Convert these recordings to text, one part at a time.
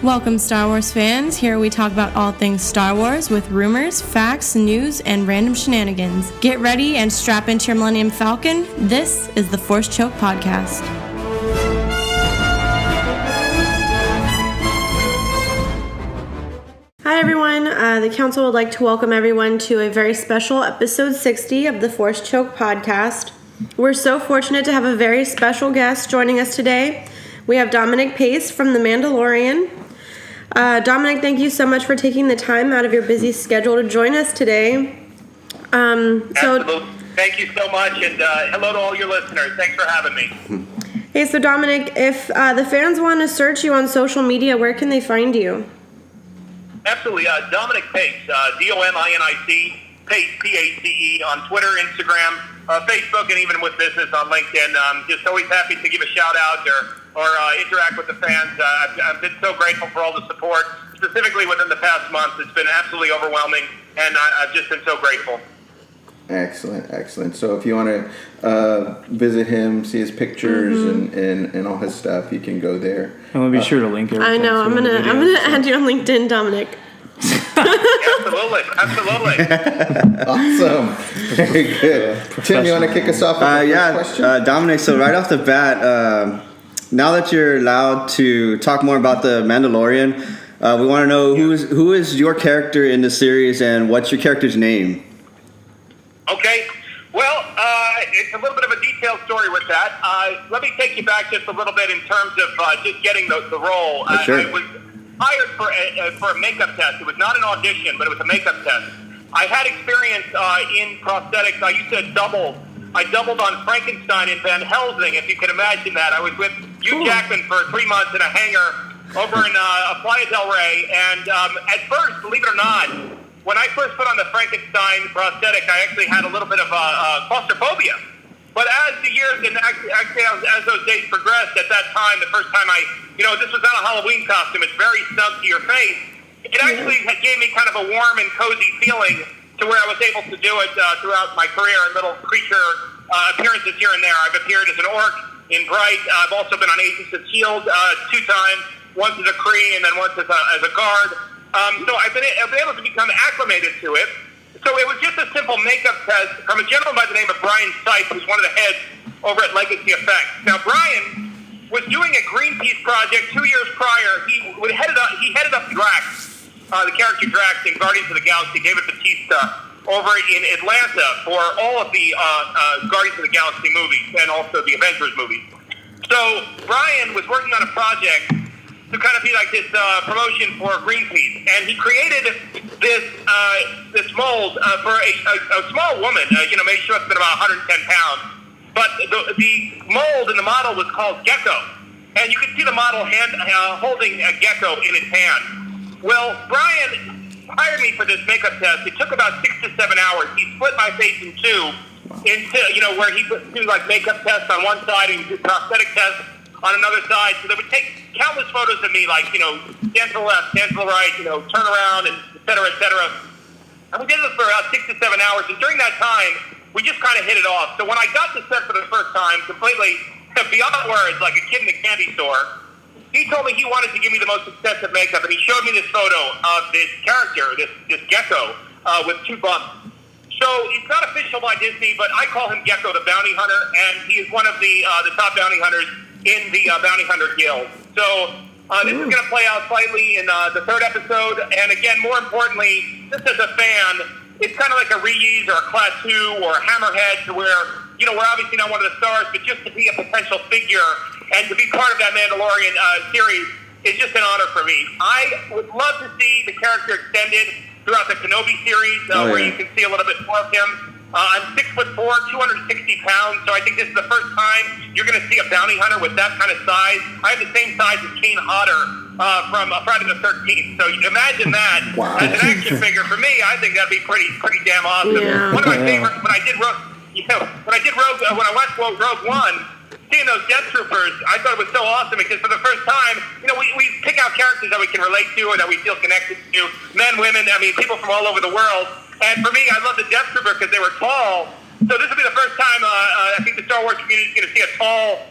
Welcome, Star Wars fans. Here we talk about all things Star Wars with rumors, facts, news, and random shenanigans. Get ready and strap into your Millennium Falcon. This is the Force Choke Podcast. Hi, everyone. The Council would like to welcome everyone to a very special episode 60 of the Force Choke Podcast. We're so fortunate to have a very special guest joining us today. We have Dominic Pace from The Mandalorian. Dominic, thank you so much for taking the time out of your busy schedule to join us today. Absolutely. Thank you so much, and hello to all your listeners. Thanks for having me. Hey, so Dominic, if the fans want to search you on social media, where can they find you? Absolutely. Dominic Pace, D-O-M-I-N-I-C, Pace, P-A-C-E, on Twitter, Instagram, Facebook, and even with business on LinkedIn. Just always happy to give a shout-out or interact with the fans. I've been so grateful for all the support, specifically within the past month. It's been absolutely overwhelming, and I've just been so grateful. Excellent. So if you want to visit him, see his pictures and all his stuff, you can go there. And we'll be sure to link everything. I know. I'm gonna add you on LinkedIn, Dominic. Absolutely. Awesome. Very good. Tim, you want to kick us off with the first question? Dominic, so right off the bat, now that you're allowed to talk more about the Mandalorian, we want to know who is your character in the series and what's your character's name? Okay. Well, it's a little bit of a detailed story with that. Let me take you back just a little bit in terms of just getting the role. Sure. I was hired for a makeup test. It was not an audition, but it was a makeup test. I had experience in prosthetics. I used to doubled on Frankenstein in Van Helsing, if you can imagine that. I was with Hugh Jackman for 3 months in a hangar over in Playa del Rey. And at first, believe it or not, when I first put on the Frankenstein prosthetic, I actually had a little bit of claustrophobia. But as the years and actually as those days progressed, at that time, the first time this was not a Halloween costume. It's very snug to your face. It actually gave me kind of a warm and cozy feeling to where I was able to do it throughout my career in little creature appearances here and there. I've appeared as an orc in Bright. I've also been on Agents of S.H.I.E.L.D. 2 times, once as a Kree and then once as a guard. So I've been able to become acclimated to it. So it was just a simple makeup test from a gentleman by the name of Brian Sykes, who's one of the heads over at Legacy Effects. Now, Brian was doing a Greenpeace project 2 years prior. He headed up Drax, the character Drax in Guardians of the Galaxy, David Bautista, over in Atlanta for all of the Guardians of the Galaxy movies and also the Avengers movies. So Brian was working on a project to kind of be like this promotion for Greenpeace, and he created this mold for a small woman. Maybe she must have been about 110 pounds. But the mold in the model was called Gekko, and you could see the model holding a gecko in its hand. Well, Brian hired me for this makeup test. It took about 6 to 7 hours. He split my face in two, where he would do like makeup tests on one side and do prosthetic tests on another side. So they would take countless photos of me, like, stand to the left, stand to the right, turn around, and et cetera, et cetera. And we did this for about 6 to 7 hours. And during that time, we just kind of hit it off. So when I got to set for the first time, completely beyond words, like a kid in a candy store, he told me he wanted to give me the most extensive makeup. And he showed me this photo of this character, this gecko, with 2 bumps. So it's not official by Disney, but I call him Gekko the Bounty Hunter, and he is one of the top bounty hunters in the Bounty Hunter Guild. So this is going to play out slightly in the 3rd episode. And again, more importantly, just as a fan, it's kind of like a reuse or a Class 2 or a Hammerhead, to where, we're obviously not one of the stars, but just to be a potential figure and to be part of that Mandalorian series is just an honor for me. I would love to see the character extended throughout the Kenobi series, where you can see a little bit more of him. I'm 6'4", 260 pounds, so I think this is the first time you're going to see a bounty hunter with that kind of size. I have the same size as Kane Hodder from Friday the 13th. So you imagine that as an action figure. For me, I think that'd be pretty damn awesome. Yeah. One of my favorites when I watched Rogue One, seeing those Death Troopers, I thought it was so awesome because for the first time, we pick out characters that we can relate to or that we feel connected to, men, women, people from all over the world. And for me, I love the Death Trooper because they were tall. So this will be the first time I think the Star Wars community is going to see a tall,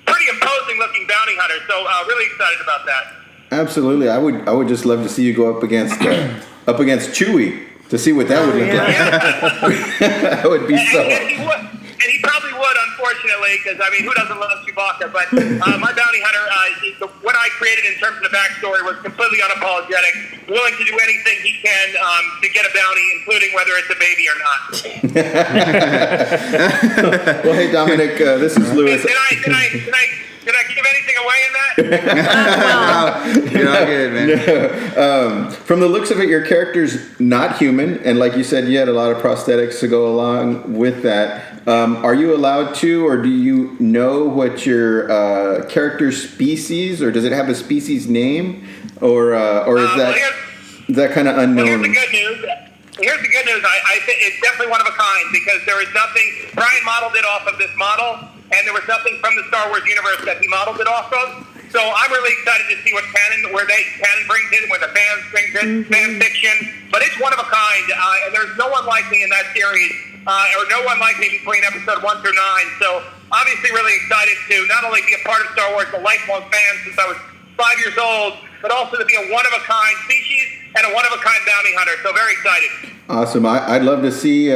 pretty imposing looking bounty hunter. So really excited about that. Absolutely. I would just love to see you go up against Chewie to see what that would look like. That would be so. And he probably would, unfortunately, because, I mean, who doesn't love Chewbacca? But my bounty hunter, what I created in terms of the backstory was completely unapologetic, willing to do anything he can to get a bounty, including whether it's a baby or not. Well, hey, Dominic, this is Lewis. Did I give anything away in that? You're all good, man. From the looks of it, your character's not human, and like you said, you had a lot of prosthetics to go along with that. Are you allowed to, or do you know what your character's species, or does it have a species name, or is that kind of unknown? Well, here's the good news. I think it's definitely one of a kind, because there is nothing. Brian modeled it off of this model, and there was nothing from the Star Wars universe that he modeled it off of. So I'm really excited to see what canon brings in, where the fans brings in fan fiction. But it's one of a kind, and there's no one like me in that series, or no one like me between episode 1 through 9. So obviously really excited to not only be a part of Star Wars, a lifelong fan since I was 5 years old, but also to be a one-of-a-kind species and a one-of-a-kind bounty hunter. So very excited. Awesome. I'd love to see,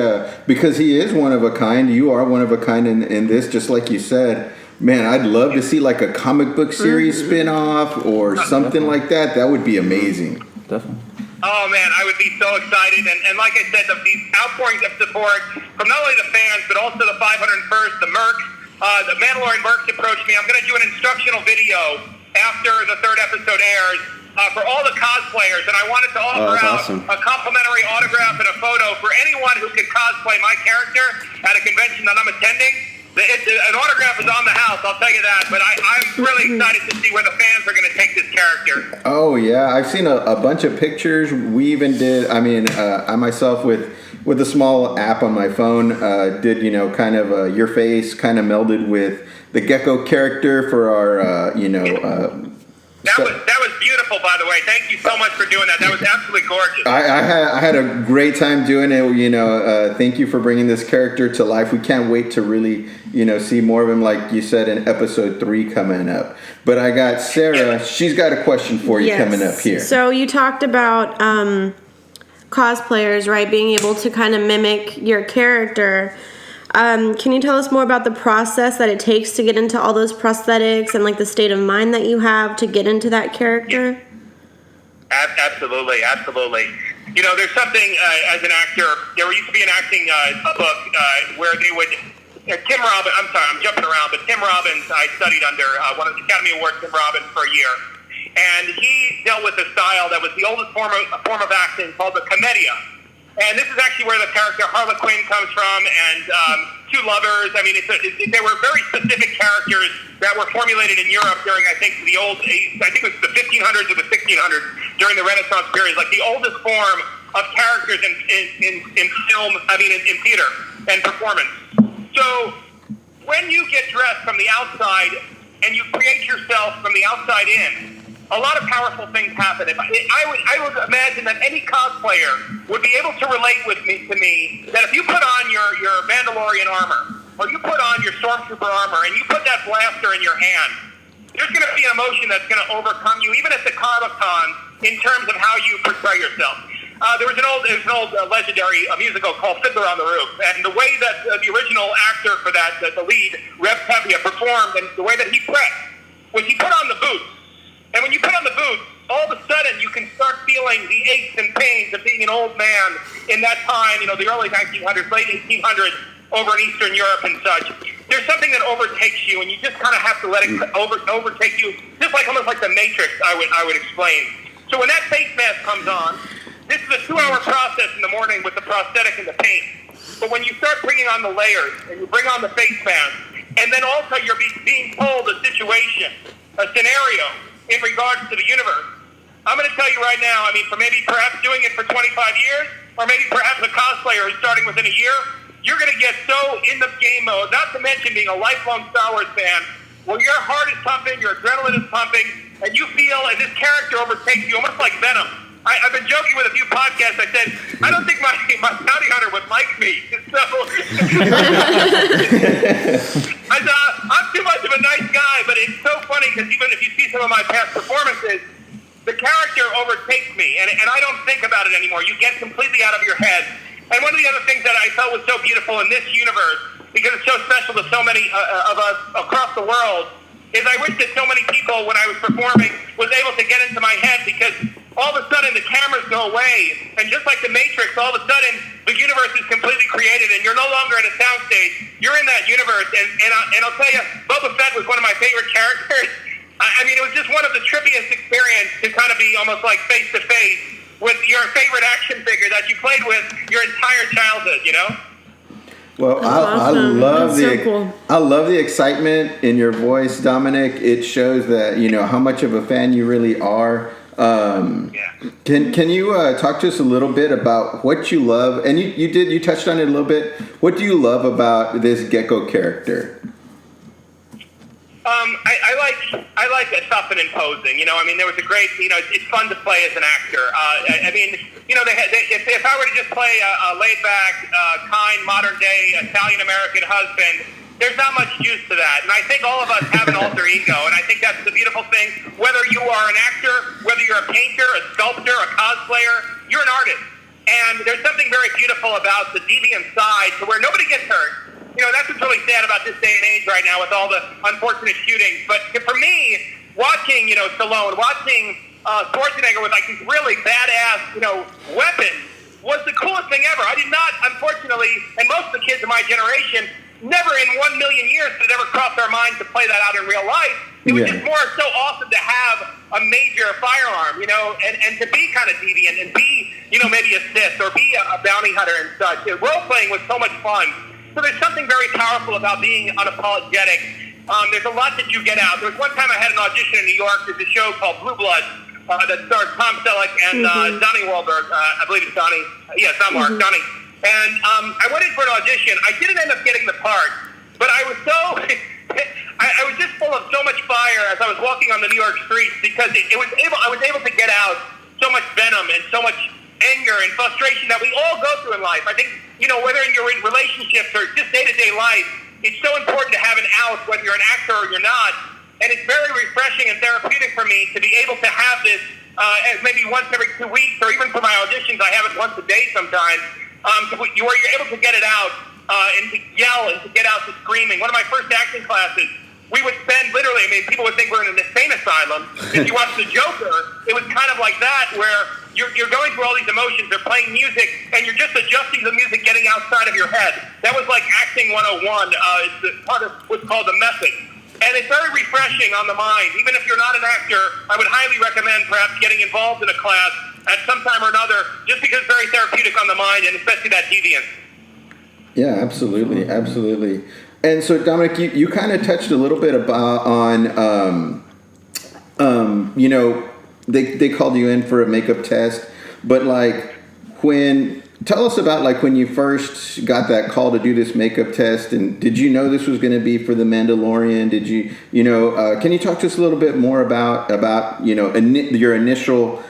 because he is one of a kind, you are one of a kind in this, just like you said. Man, I'd love to see like a comic book series spin-off or something like that. That would be amazing. Definitely. Oh, man, I would be so excited. And like I said, these outpourings of support from not only the fans, but also the 501st, the Mercs, the Mandalorian Mercs approached me. I'm going to do an instructional video after the 3rd episode airs for all the cosplayers. And I wanted to offer out a complimentary autograph and a photo for anyone who could cosplay my character at a convention that I'm attending. An autograph is on the house, I'll tell you that, but I'm really excited to see where the fans are going to take this character. Oh, yeah. I've seen a bunch of pictures. We even did, I myself with a small app on my phone did, kind of your face kind of melded with the Gekko character for our, That was beautiful, by the way. Thank you so much for doing that. That was absolutely gorgeous. I had a great time doing it. Thank you for bringing this character to life. We can't wait to really, see more of him, like you said, in episode 3 coming up. But I got Sarah. She's got a question for you coming up here. So you talked about cosplayers, right, being able to kind of mimic your character. Can you tell us more about the process that it takes to get into all those prosthetics and like the state of mind that you have to get into that character? Absolutely. There's something as an actor. There used to be an acting book where they would. Tim Robbins. I'm sorry, I'm jumping around, but Tim Robbins. I studied under one of the Academy Awards, Tim Robbins, for a year, and he dealt with a style that was the oldest form of acting called the commedia. And this is actually where the character Harlequin comes from, and Two Lovers. I mean, they were very specific characters that were formulated in Europe during, I think, it was the 1500s or the 1600s, during the Renaissance period, like the oldest form of characters in film, in theater and performance. So when you get dressed from the outside and you create yourself from the outside in, a lot of powerful things happen. I would imagine that any cosplayer would be able to relate to me that if you put on your Mandalorian armor, or you put on your Stormtrooper armor, and you put that blaster in your hand, there's going to be an emotion that's going to overcome you, even at the Comic-Con, in terms of how you portray yourself. There was an old legendary musical called Fiddler on the Roof, and the way that the original actor for that, the lead, Rev Tevye, performed, and the way that he prepped, was he put on the boots. And when you put on the boots, all of a sudden you can start feeling the aches and pains of being an old man in that time, the early 1900s, late 1800s, over in Eastern Europe and such. There's something that overtakes you, and you just kind of have to let it overtake you, just almost like the Matrix, I would explain. So when that face mask comes on, this is a 2-hour process in the morning with the prosthetic and the paint. But when you start bringing on the layers, and you bring on the face mask, and then also you're being told a situation, a scenario, in regards to the universe. I'm going to tell you right now, for maybe perhaps doing it for 25 years, or maybe perhaps a cosplayer who's starting within a year, you're going to get so in the game mode, not to mention being a lifelong Star Wars fan, where your heart is pumping, your adrenaline is pumping, and you feel, and this character overtakes you almost like Venom. I've been joking with a few podcasts. I said, I don't think my bounty hunter would like me. So I'm too much of a nice guy, but it's so funny because even if you see some of my past performances, the character overtakes me, and I don't think about it anymore. You get completely out of your head. And one of the other things that I felt was so beautiful in this universe, because it's so special to so many of us across the world, is I wish that so many people, when I was performing, was able to get into my head, because all of a sudden the cameras go away, and just like the Matrix, all of a sudden the universe is completely created, and you're no longer in a soundstage. You're in that universe, and I'll tell you, Boba Fett was one of my favorite characters. I mean, it was just one of the trippiest experience to kind of be almost like face to face with your favorite action figure that you played with your entire childhood, you know? Well, I love I love the excitement in your voice, Dominic. It shows that how much of a fan you really are. Can you talk to us a little bit about what you love? And you touched on it a little bit. What do you love about this Gekko character? I like tough and imposing. I mean, there was a great. It's fun to play as an actor. I mean, if I were to just play a laid back, kind, modern day Italian American husband, there's not much juice to that. And I think all of us have an alter ego, and I think that's the beautiful thing. Whether you are an actor, whether you're a painter, a sculptor, a cosplayer, you're an artist. And there's something very beautiful about the deviant side to where nobody gets hurt. That's what's really sad about this day and age right now with all the unfortunate shootings. But for me, watching, Stallone, watching Schwarzenegger with like these really badass, weapons was the coolest thing ever. I did not, unfortunately, and most of the kids of my generation, never in 1 million years did it ever cross our minds to play that out in real life. It was just more so awesome to have a major firearm, and to be kind of deviant and be, maybe a Sith or be a bounty hunter and such. Role-playing was so much fun. So there's something very powerful about being unapologetic. There's a lot that you get out. There was one time I had an audition in New York. There's a show called Blue Blood that stars Tom Selleck and Donnie Wahlberg. I believe it's Donnie. Yeah, it's not Mark. Donnie. And I went in for an audition. I didn't end up getting the part, but I was so... I was just full of so much fire as I was walking on the New York streets, because I was able to get out so much venom and so much anger and frustration that we all go through in life. I think, whether you're in relationships or just day-to-day life, it's so important to have an out, whether you're an actor or you're not. And it's very refreshing and therapeutic for me to be able to have this maybe once every 2 weeks, or even for my auditions, I have it once a day sometimes, where you're able to get it out and to yell and to get out to screaming. One of my first acting classes, we would spend literally, people would think we're in an insane asylum. If you watch The Joker, it was kind of like that, where you're going through all these emotions, they're playing music, and you're just adjusting the music getting outside of your head. That was like acting 101. It's part of what's called the method. And it's very refreshing on the mind. Even if you're not an actor, I would highly recommend perhaps getting involved in a class at some time or another, just because it's very therapeutic on the mind, and especially that deviance. Yeah, absolutely, absolutely. And so, Dominic, you kind of touched a little bit about they called you in for a makeup test, but tell us about when you first got that call to do this makeup test, and did you know this was going to be for the Mandalorian? Did you can you talk to us a little bit more about your initial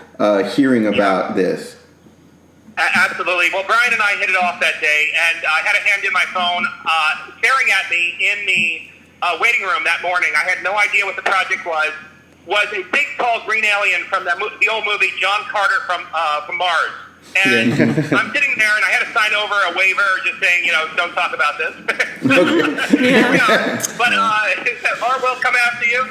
hearing about this? Absolutely. Well, Brian and I hit it off that day, and I had a hand in my phone staring at me in the waiting room that morning. I had no idea what the project was a big, tall green alien from the old movie John Carter from Mars. And I'm sitting there, and I had to sign over a waiver just saying, don't talk about this. Here we are. But or we'll come after you.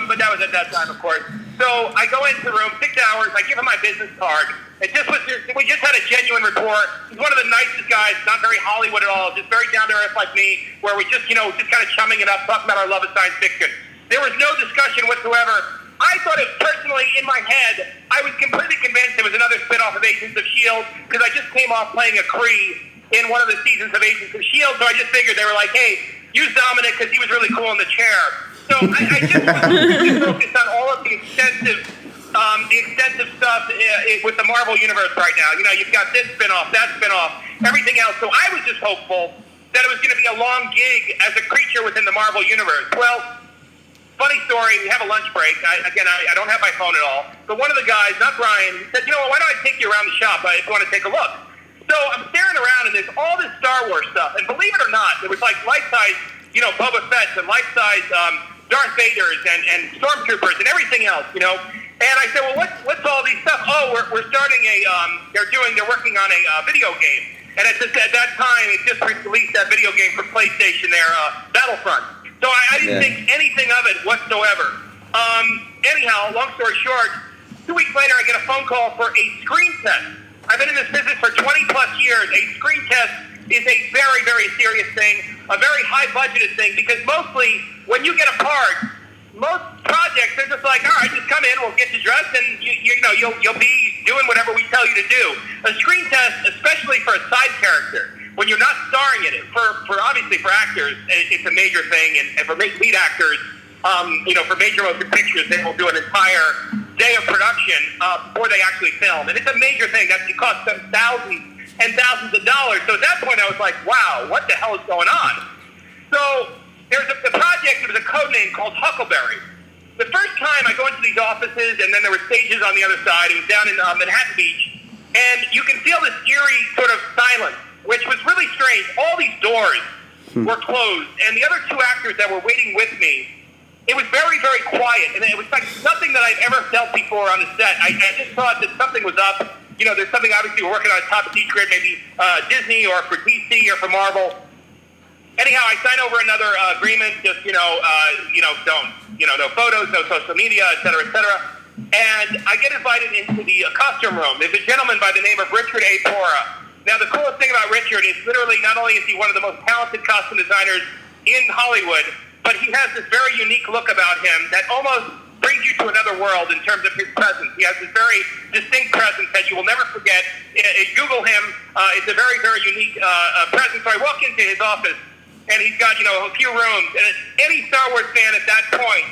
But that was at that time, of course. So I go into the room, 6 hours. I give him my business card. We just had a genuine rapport. He's one of the nicest guys, not very Hollywood at all, just very down to earth like me, where we just kind of chumming it up, talking about our love of science fiction. There was no discussion whatsoever. I thought it personally in my head, I was completely convinced it was another spinoff of Agents of S.H.I.E.L.D. because I just came off playing a Kree in one of the seasons of Agents of S.H.I.E.L.D. So I just figured they were like, hey, use Dominic because he was really cool in the chair. So I just was focused on all of the extensive stuff with the Marvel Universe right now. You've got this spinoff, that spinoff, everything else. So I was just hopeful that it was going to be a long gig as a creature within the Marvel Universe. Well, funny story, we have a lunch break. I don't have my phone at all. But one of the guys, not Brian, he said, why don't I take you around the shop if you want to take a look? So I'm staring around, and there's all this Star Wars stuff. And believe it or not, there was like life-size, Boba Fett and life-size Darth Vaders and stormtroopers and everything else, you know. And I said, well, what's all these stuff? Oh, we're starting they're working on a video game. And at that time, it just released that video game for PlayStation there, Battlefront. So I didn't think anything of it whatsoever. Anyhow, long story short, 2 weeks later, I get a phone call for a screen test. I've been in this business for 20 plus years. A screen test is a very, very serious thing, a very high budgeted thing, because mostly when you get a part, most projects, they're just like, all right, just come in, we'll get you dressed, and you'll be doing whatever we tell you to do. A screen test, especially for a side character, when you're not starring in it, for obviously for actors, it's a major thing, and for lead actors, for major motion pictures, they will do an entire day of production before they actually film, and it's a major thing. It costs them thousands and thousands of dollars. So at that point, I was like, wow, what the hell is going on? So there's the project, it was a code name called Huckleberry. The first time I go into these offices, and then there were stages on the other side. It was down in Manhattan Beach, and you can feel this eerie sort of silence, which was really strange. All these doors were closed, and the other two actors that were waiting with me, it was very, very quiet, and it was like nothing that I've ever felt before on the set. I just thought that something was up. You know, there's something obviously we're working on top secret, maybe Disney or for DC or for Marvel. Anyhow, I sign over another agreement, just, no photos, no social media, et cetera, et cetera. And I get invited into the costume room. There's a gentleman by the name of Richard A. Pora. Now, the coolest thing about Richard is literally not only is he one of the most talented costume designers in Hollywood, but he has this very unique look about him that almost brings you to another world in terms of his presence. He has this very distinct presence that you will never forget. Google him. It's a very, very unique presence. So I walk into his office, and he's got, a few rooms. And any Star Wars fan at that point,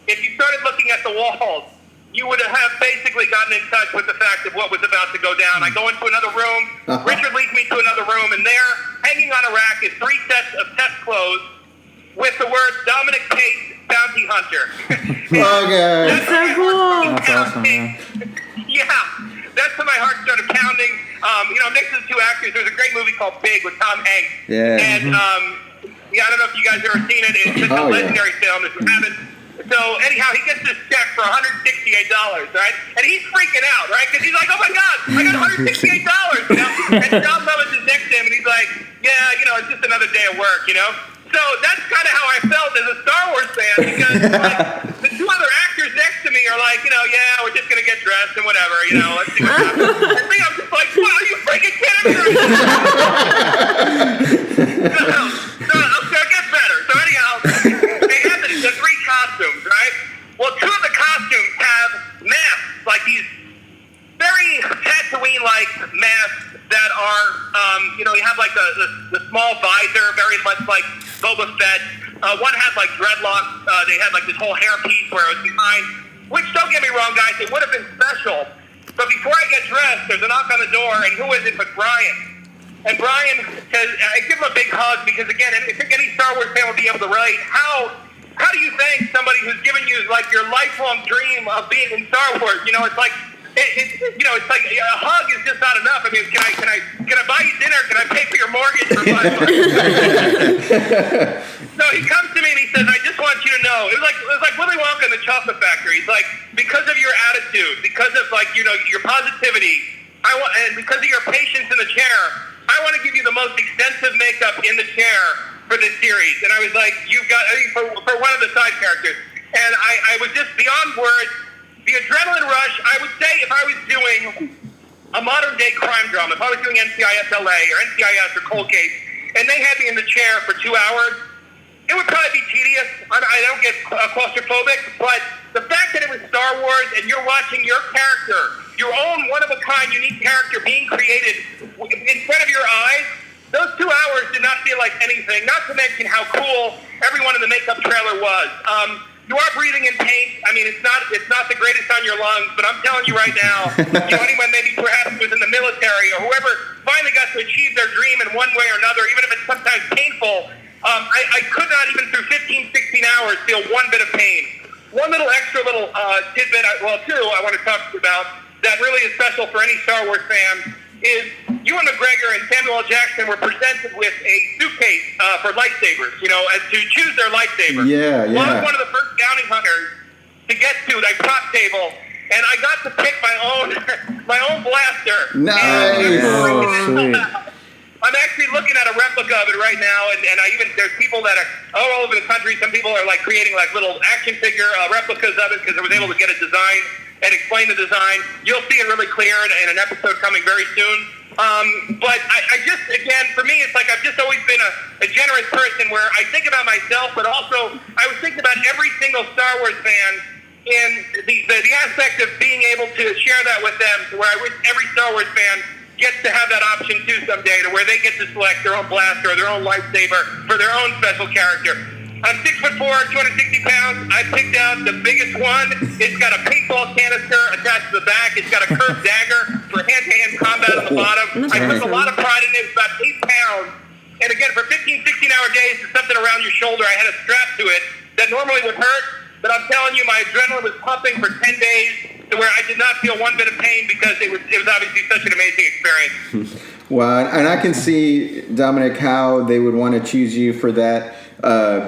if you started looking at the walls, you would have basically gotten in touch with the fact of what was about to go down. I go into another room. Richard leads me to another room, and there, hanging on a rack, is 3 sets of test clothes with the words Dominic Pace, Bounty Hunter. Okay. That's so cool. That's awesome, man. Yeah, that's when my heart started pounding. Next to the two actors, there's a great movie called Big with Tom Hanks. Yeah. And, I don't know if you guys have ever seen it. It's a legendary film. If you haven't. So, anyhow, he gets this check for $168, right? And he's freaking out, right? Because he's like, oh, my God, I got $168, And John Lovitz is next to him, and he's like, yeah, it's just another day of work, So that's kind of how I felt as a Star Wars fan, because the two other actors next to me are like, yeah, we're just going to get dressed and whatever, let's see what happens. And me, I'm just like, what, are you freaking kidding me? So it gets better. So anyhow, they have the 3 costumes, right? Well, 2 of the costumes have masks, like these very Tatooine-like masks that are, you have like the small visor, very much like Boba Fett. One had like dreadlocks. They had like this whole hairpiece where it was behind, which, don't get me wrong, guys, it would have been special. But before I get dressed, there's a knock on the door, and who is it but Brian? And Brian says, I give him a big hug because, again, I think any Star Wars fan will be able to relate. How do you thank somebody who's given you like your lifelong dream of being in Star Wars? It's like it's like a hug is just not enough. I mean, can I buy you dinner? Can I pay for your mortgage for 5 months? So he comes to me and he says, I just want you to know, it was like Willy Wonka in the Chocolate Factory. He's like, because of your attitude, because of your positivity, and because of your patience in the chair, I want to give you the most extensive makeup in the chair for this series. And I was like, for one of the side characters. And I was just beyond words. The adrenaline rush, I would say if I was doing a modern-day crime drama, if I was doing NCIS-LA or NCIS or Cold Case, and they had me in the chair for 2 hours, it would probably be tedious. I don't get claustrophobic, but the fact that it was Star Wars and you're watching your character, your own one-of-a-kind, unique character being created in front of your eyes, those 2 hours did not feel like anything, not to mention how cool everyone in the makeup trailer was. You are breathing in paint. I mean, it's not the greatest on your lungs, but I'm telling you right now, anyone maybe perhaps who was in the military or whoever finally got to achieve their dream in one way or another, even if it's sometimes painful, I could not even through 15, 16 hours feel one bit of pain. One extra little tidbit, 2 I want to talk about that really is special for any Star Wars fan is Ewan McGregor and Samuel L. Jackson were presented with a suitcase for lightsabers, as to choose their lightsaber. Yeah. Well, I was one of the first bounty hunters to get to a prop table, and I got to pick my own blaster. Nice. Sweet. I'm actually looking at a replica of it right now, and there's people that are all over the country. Some people are like creating like little action figure replicas of it because I was able to get a design and explain the design. You'll see it really clear in an episode coming very soon. But I just, again, for me, it's like I've just always been a generous person where I think about myself, but also I was thinking about every single Star Wars fan and the aspect of being able to share that with them, to where I wish every Star Wars fan gets to have that option too someday, to where they get to select their own blaster or their own lightsaber for their own special character. I'm 6'4", 260 pounds. I picked out the biggest one. It's got a paintball canister attached to the back. It's got a curved dagger for hand-to-hand combat on the bottom. I took a lot of pride in it. It's about 8 pounds. And again, for 15, 16-hour days, it's something around your shoulder. I had a strap to it that normally would hurt, but I'm telling you, my adrenaline was pumping for 10 days to where I did not feel one bit of pain because it was obviously such an amazing experience. Wow, and I can see, Dominic, how they would want to choose you for that.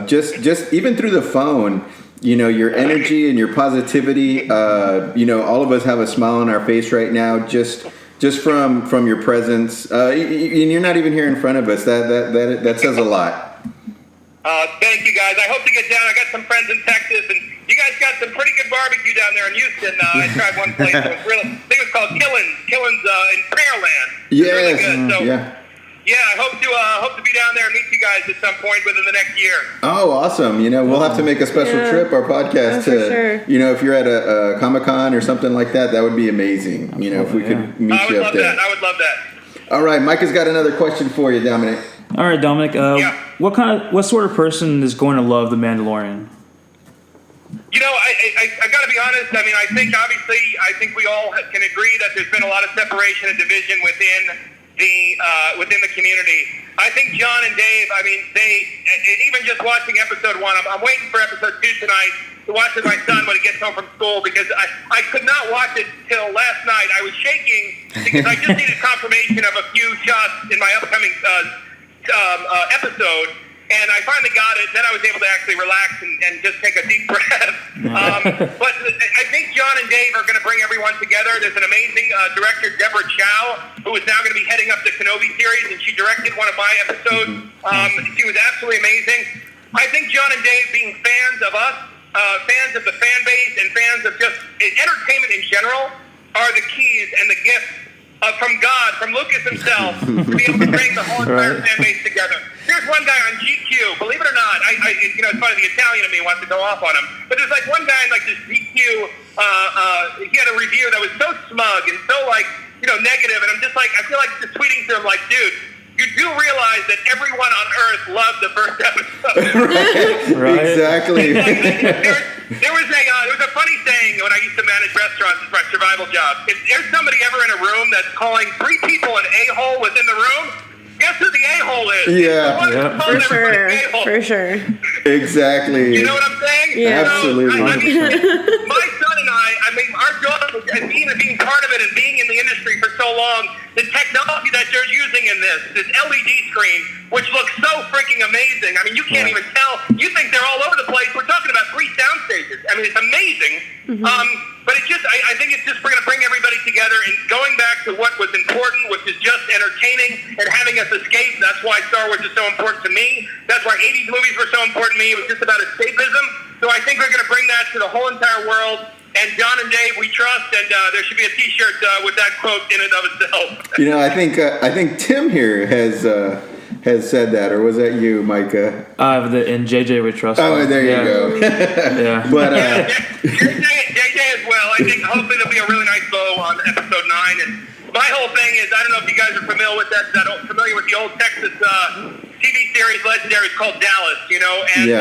Just even through the phone, your energy and your positivity. All of us have a smile on our face right now, just from your presence. And you're not even here in front of us. That says a lot. Thank you, guys. I hope to get down. I got some friends in Texas, and you guys got some pretty good barbecue down there in Houston. I tried one place. It was really, I think it was called Killen's in Pearland. Yes. Really good. So, yeah. Yeah, I hope to be down there and meet you guys at some point within the next year. Oh, awesome. We'll have to make a special trip, our podcast, to, sure. If you're at a Comic-Con or something like that, that would be amazing. If we could meet you up there. I would love that. All right, Mike has got another question for you, Dominic. All right, Dominic. Yeah. What sort of person is going to love The Mandalorian? I got to be honest. I mean, I think we all can agree that there's been a lot of separation and division within the community. I think John and Dave, even just watching episode 1, I'm waiting for episode 2 tonight to watch with my son when he gets home from school, because I could not watch it till last night. I was shaking because I just needed confirmation of a few shots in my upcoming episode. And I finally got it. Then I was able to actually relax and just take a deep breath. But I think John and Dave are going to bring everyone together. There's an amazing director, Deborah Chow, who is now going to be heading up the Kenobi series, and she directed one of my episodes. She was absolutely amazing. I think John and Dave, being fans of us, fans of the fan base, and fans of just entertainment in general, are the keys and the gifts from God, from Lucas himself, to be able to bring the whole entire fan base together. There's one guy on GQ, believe it or not, it's funny, the Italian in me wants to go off on him, but there's like one guy in like this GQ, he had a review that was so smug and so negative, and I'm just like, I feel like just tweeting to him like, dude, you do realize that everyone on Earth loved the first episode. Right. Exactly. There was a funny saying when I used to manage restaurants as my survival job. If there's somebody ever in a room that's calling 3 people an a-hole within the room, guess who the a-hole is? Yeah. For sure. Exactly. You know what I'm saying? Yeah. Absolutely. My son and our job, and being part of it and being in the industry for so long, the technology that you're using in this LED screen, which looks so freaking amazing. I mean, you can't even tell. You think they're all over the place. We're talking about 3 sound stages. I mean, it's amazing. But it's just, I think it's just going to bring everybody together and going back to what was important, which is just entertaining and having us escape. That's why Star Wars is so important to me. That's why 80s movies were so important to me. It was just about escapism. So I think we're going to bring that to the whole entire world. And John and Dave, we trust, and there should be a T-shirt with that quote in and of itself. I think Tim here has said that, or was that you, Micah? In JJ we trust. Oh, there you go. Yeah. But JJ as well. I think hopefully there'll be a really nice bow on episode 9. And my whole thing is, I don't know if you guys are familiar with familiar with the old Texas TV series Legendary called Dallas, and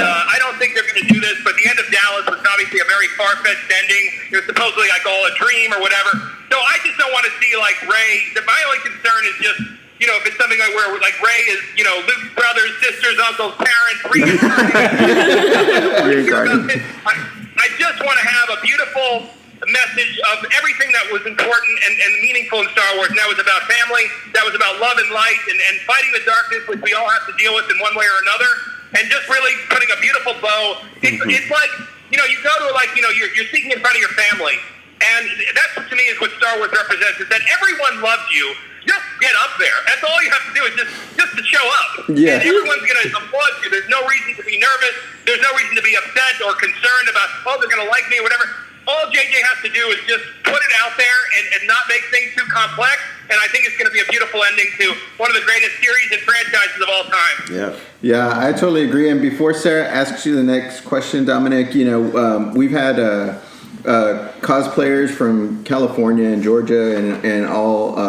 I don't think they're going to do this, but the end of Dallas was obviously a very far-fetched ending. It was supposedly like all a dream or whatever. So I just don't want to see like Rey. My only concern is just, if it's something like where like Rey is, Luke's brothers, sisters, uncles, parents, I just want to have a beautiful message of everything that was important and meaningful in Star Wars. And that was about family, that was about love and light, and fighting the darkness, which we all have to deal with in one way or another, and just really putting a beautiful bow. It's like, you go to you're speaking in front of your family, and that's, to me, is what Star Wars represents, is that everyone loves you. Just get up there. That's all you have to do, is just to show up. Yeah. And everyone's going to applaud you. There's no reason to be nervous. There's no reason to be upset or concerned about, they're going to like me or whatever. All JJ has to do is just put it out there and not make things too complex. And I think it's going to be a beautiful ending to one of the greatest series and franchises of all time. Yeah, I totally agree. And before Sarah asks you the next question, Dominic, we've had cosplayers from California and Georgia and all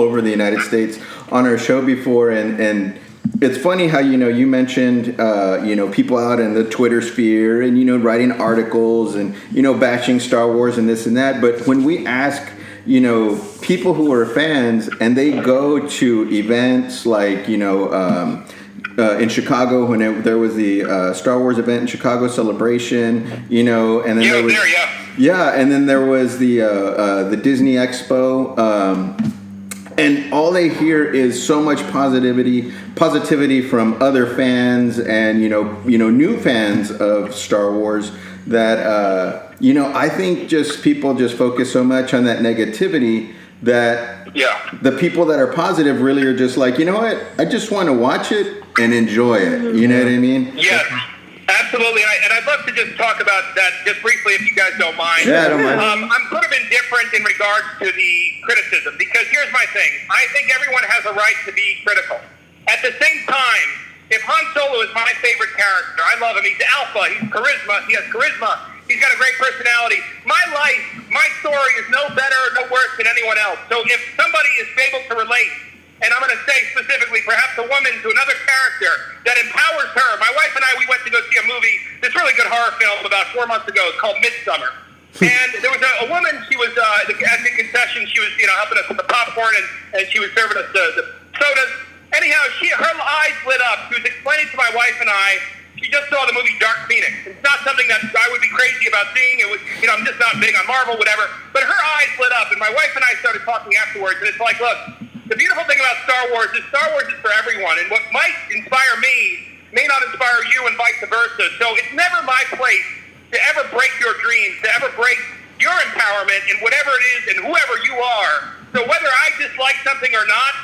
over the United States on our show before, and it's funny how you mentioned people out in the Twitter sphere and writing articles and bashing Star Wars and this and that, but when we ask people who are fans and they go to events like in Chicago when there was the Star Wars event in Chicago Celebration, and then and then there was the Disney Expo, and all they hear is so much positivity from other fans and new fans of Star Wars that I think just people just focus so much on that negativity that the people that are positive really are just like, what, I just want to watch it and enjoy it. You know what I mean? Yes, absolutely. And I'd love to just talk about that just briefly, if you guys don't mind. Yeah, I don't mind. I'm sort of indifferent in regards to the criticism, because here's my thing. I think everyone has a right to be critical. At the same time, if Han Solo is my favorite character, I love him. He's alpha. He has charisma. He's got a great personality. My life, my story is no better or no worse than anyone else. So if somebody is able to relate, and I'm going to say specifically perhaps a woman to another character that empowers her. My wife and I, we went to go see a movie, this really good horror film about 4 months ago. It's called Midsummer. And there was a woman, she was at the concession, she was helping us with the popcorn, and she was serving us the sodas. Anyhow, her eyes lit up. She was explaining to my wife and I, she just saw the movie Dark Phoenix. It's not something that I would be crazy about seeing. It was, I'm just not big on Marvel, whatever. But her eyes lit up, and my wife and I started talking afterwards, and it's like, look, the beautiful thing about Star Wars is for everyone, and what might inspire me may not inspire you, and vice versa. So it's never my place to ever break your dreams, to ever break your empowerment in whatever it is and whoever you are. So whether I dislike something or not,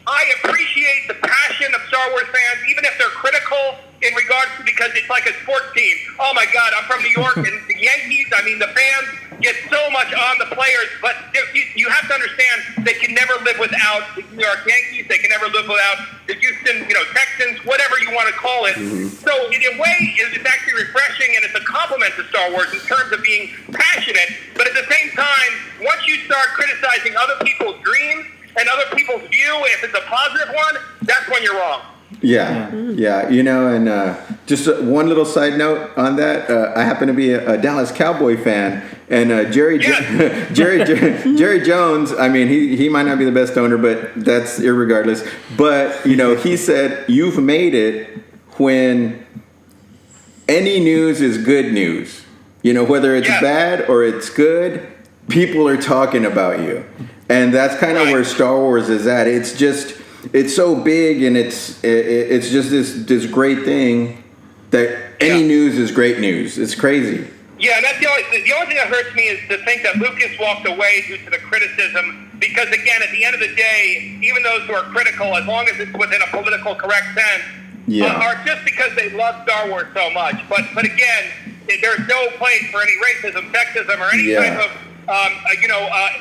I appreciate the passion of Star Wars fans, even if they're critical in regards to, because it's like a sports team. Oh my God, I'm from New York, and the Yankees, the fans get so much on the players, but you have to understand they can never live without the New York Yankees. They can never live without the Houston, Texans, whatever you want to call it. So in a way, it's actually refreshing, and it's a compliment to Star Wars in terms of being passionate. But at the same time, once you start criticizing other people's dreams and other people's view, if it's a positive one, that's when you're wrong. Yeah. And just one little side note on that, I happen to be a Dallas Cowboy fan, and Jerry Jones, he might not be the best owner, but that's irregardless. But, he said, you've made it when any news is good news. Whether it's bad or it's good, people are talking about you. And that's kind of where Star Wars is at. It's so big, and it's just this great thing that any news is great news. It's crazy. Yeah, and that's the only thing that hurts me is to think that Lucas walked away due to the criticism, because again, at the end of the day, even those who are critical, as long as it's within a political correct sense, are just because they love Star Wars so much. But again, there's no place for any racism, sexism, or any type of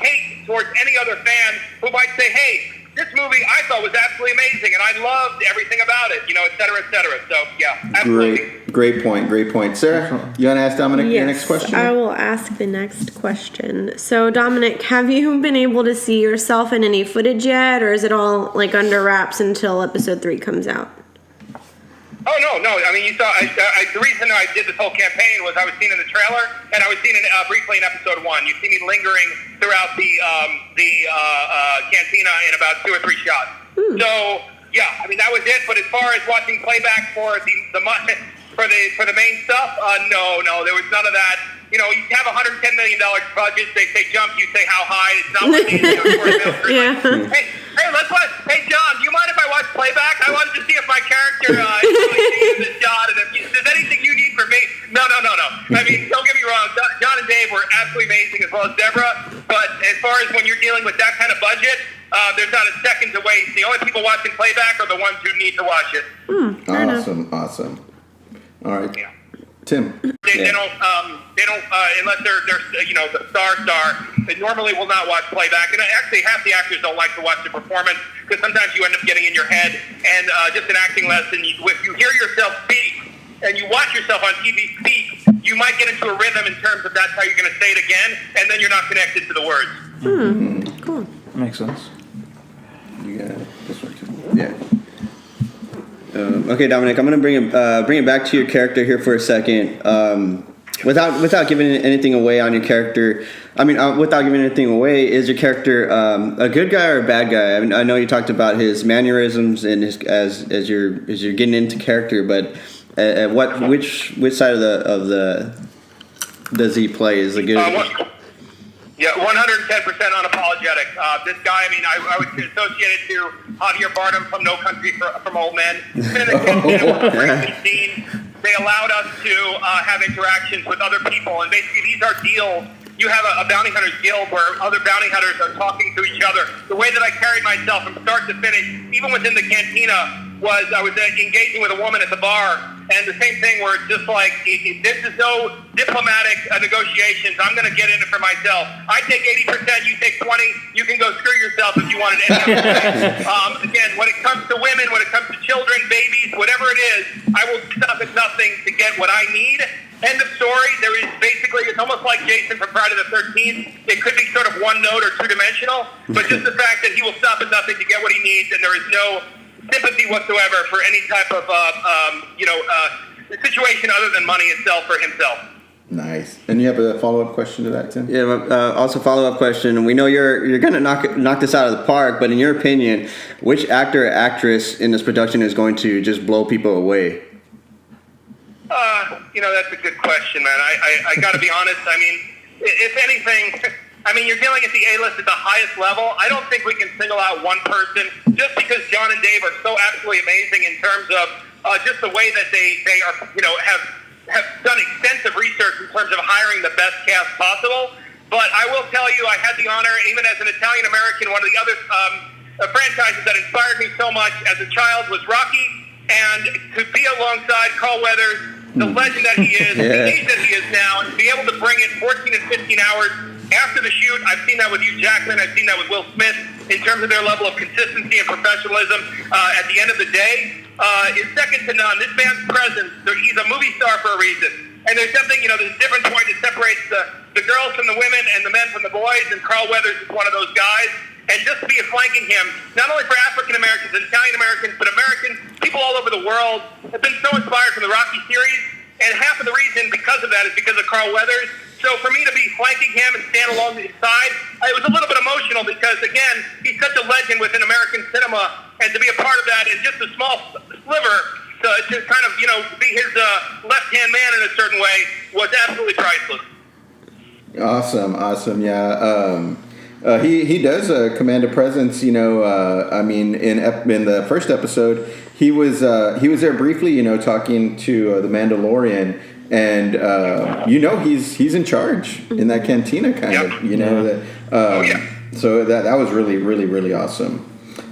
hate towards any other fan who might say, hey, this movie I thought was absolutely amazing, and I loved everything about it, et cetera, et cetera. So, yeah, absolutely. Great point. Sarah, you want to ask Dominic your next question? I will ask the next question. So, Dominic, have you been able to see yourself in any footage yet, or is it all under wraps until episode 3 comes out? Oh, no. You saw, the reason I did this whole campaign was I was seen in the trailer, and I was seen briefly in episode 1. You see me lingering throughout the cantina in about 2 or 3 shots. So, yeah, that was it. But as far as watching playback for the for the main stuff, no, there was none of that. You know, you have $110 million budget. They say jump, you say how high. It's not what it is. Yeah. Hey, let's watch. Hey, John, do you mind if I watch playback? I wanted to see if my character is really in this shot, and if there's anything you need from me. No. I mean, don't get me wrong. John and Dave were absolutely amazing, as well as Deborah. But as far as when you're dealing with that kind of budget, there's not a second to waste. The only people watching playback are the ones who need to watch it. Awesome. All right. Yeah. Tim. They don't unless they're the star. They normally will not watch playback, and actually half the actors don't like to watch the performance because sometimes you end up getting in your head. And just an acting lesson: if you hear yourself speak and you watch yourself on TV speak, you might get into a rhythm in terms of that's how you're going to say it again, and then you're not connected to the words. Cool. Makes sense. You got this one too. Yeah. Okay, Dominic, I'm going to bring it back to your character here for a second. Without giving anything away on your character, without giving anything away, is your character a good guy or a bad guy? I mean, I know you talked about his mannerisms and as you're getting into character, but which side of the does he play? Is a good? Yeah, 110% unapologetic. This guy, I would associate it to Javier Bardem from No Country for Old Men. They allowed us to have interactions with other people, and basically these are deals. You have a bounty hunters guild where other bounty hunters are talking to each other. The way that I carried myself from start to finish, even within the cantina, was I was engaging with a woman at the bar, and the same thing where it's just like, this is no diplomatic negotiations. I'm going to get in it for myself. I take 80%, you take 20. You can go screw yourself if you wanted any other way. Again, when it comes to women, when it comes to children, babies, whatever it is, I will stop at nothing to get what I need. End of story. There is basically, it's almost like Jason from Friday the 13th. It could be sort of one note or two-dimensional, but just the fact that he will stop at nothing to get what he needs, and there is no sympathy whatsoever for any type of situation other than money itself for himself. Nice. And you have a follow-up question to that, Tim? Yeah. Also, follow-up question. We know you're going to knock this out of the park, but in your opinion, which actor or actress in this production is going to just blow people away? That's a good question, man. I got to be honest. If anything, you're dealing at the A-list at the highest level. I don't think we can single out one person just because John and Dave are so absolutely amazing in terms of just the way that they are, have done extensive research in terms of hiring the best cast possible. But I will tell you, I had the honor, even as an Italian American, one of the other franchises that inspired me so much as a child was Rocky, and to be alongside Carl Weathers, the legend that he is, the age that he is now, and to be able to bring in 14 and 15 hours after the shoot. I've seen that with Hugh Jackman. I've seen that with Will Smith in terms of their level of consistency and professionalism. At the end of the day, is second to none. This man's presence, he's a movie star for a reason. And there's something, there's a different point that separates the girls from the women and the men from the boys, and Carl Weathers is one of those guys. And just to be flanking him, not only for African Americans and Italian Americans, but Americans, people all over the world have been so inspired from the Rocky series. And half of the reason because of that is because of Carl Weathers. So for me to be flanking him and stand along his side, it was a little bit emotional because, again, he's such a legend within American cinema. And to be a part of that in just a small sliver, to kind of, be his left-hand man in a certain way was absolutely priceless. Awesome. Yeah. He does command a presence. In the first episode, he was there briefly. Talking to the Mandalorian, and he's in charge in that cantina kind of. So that was really, really, really awesome.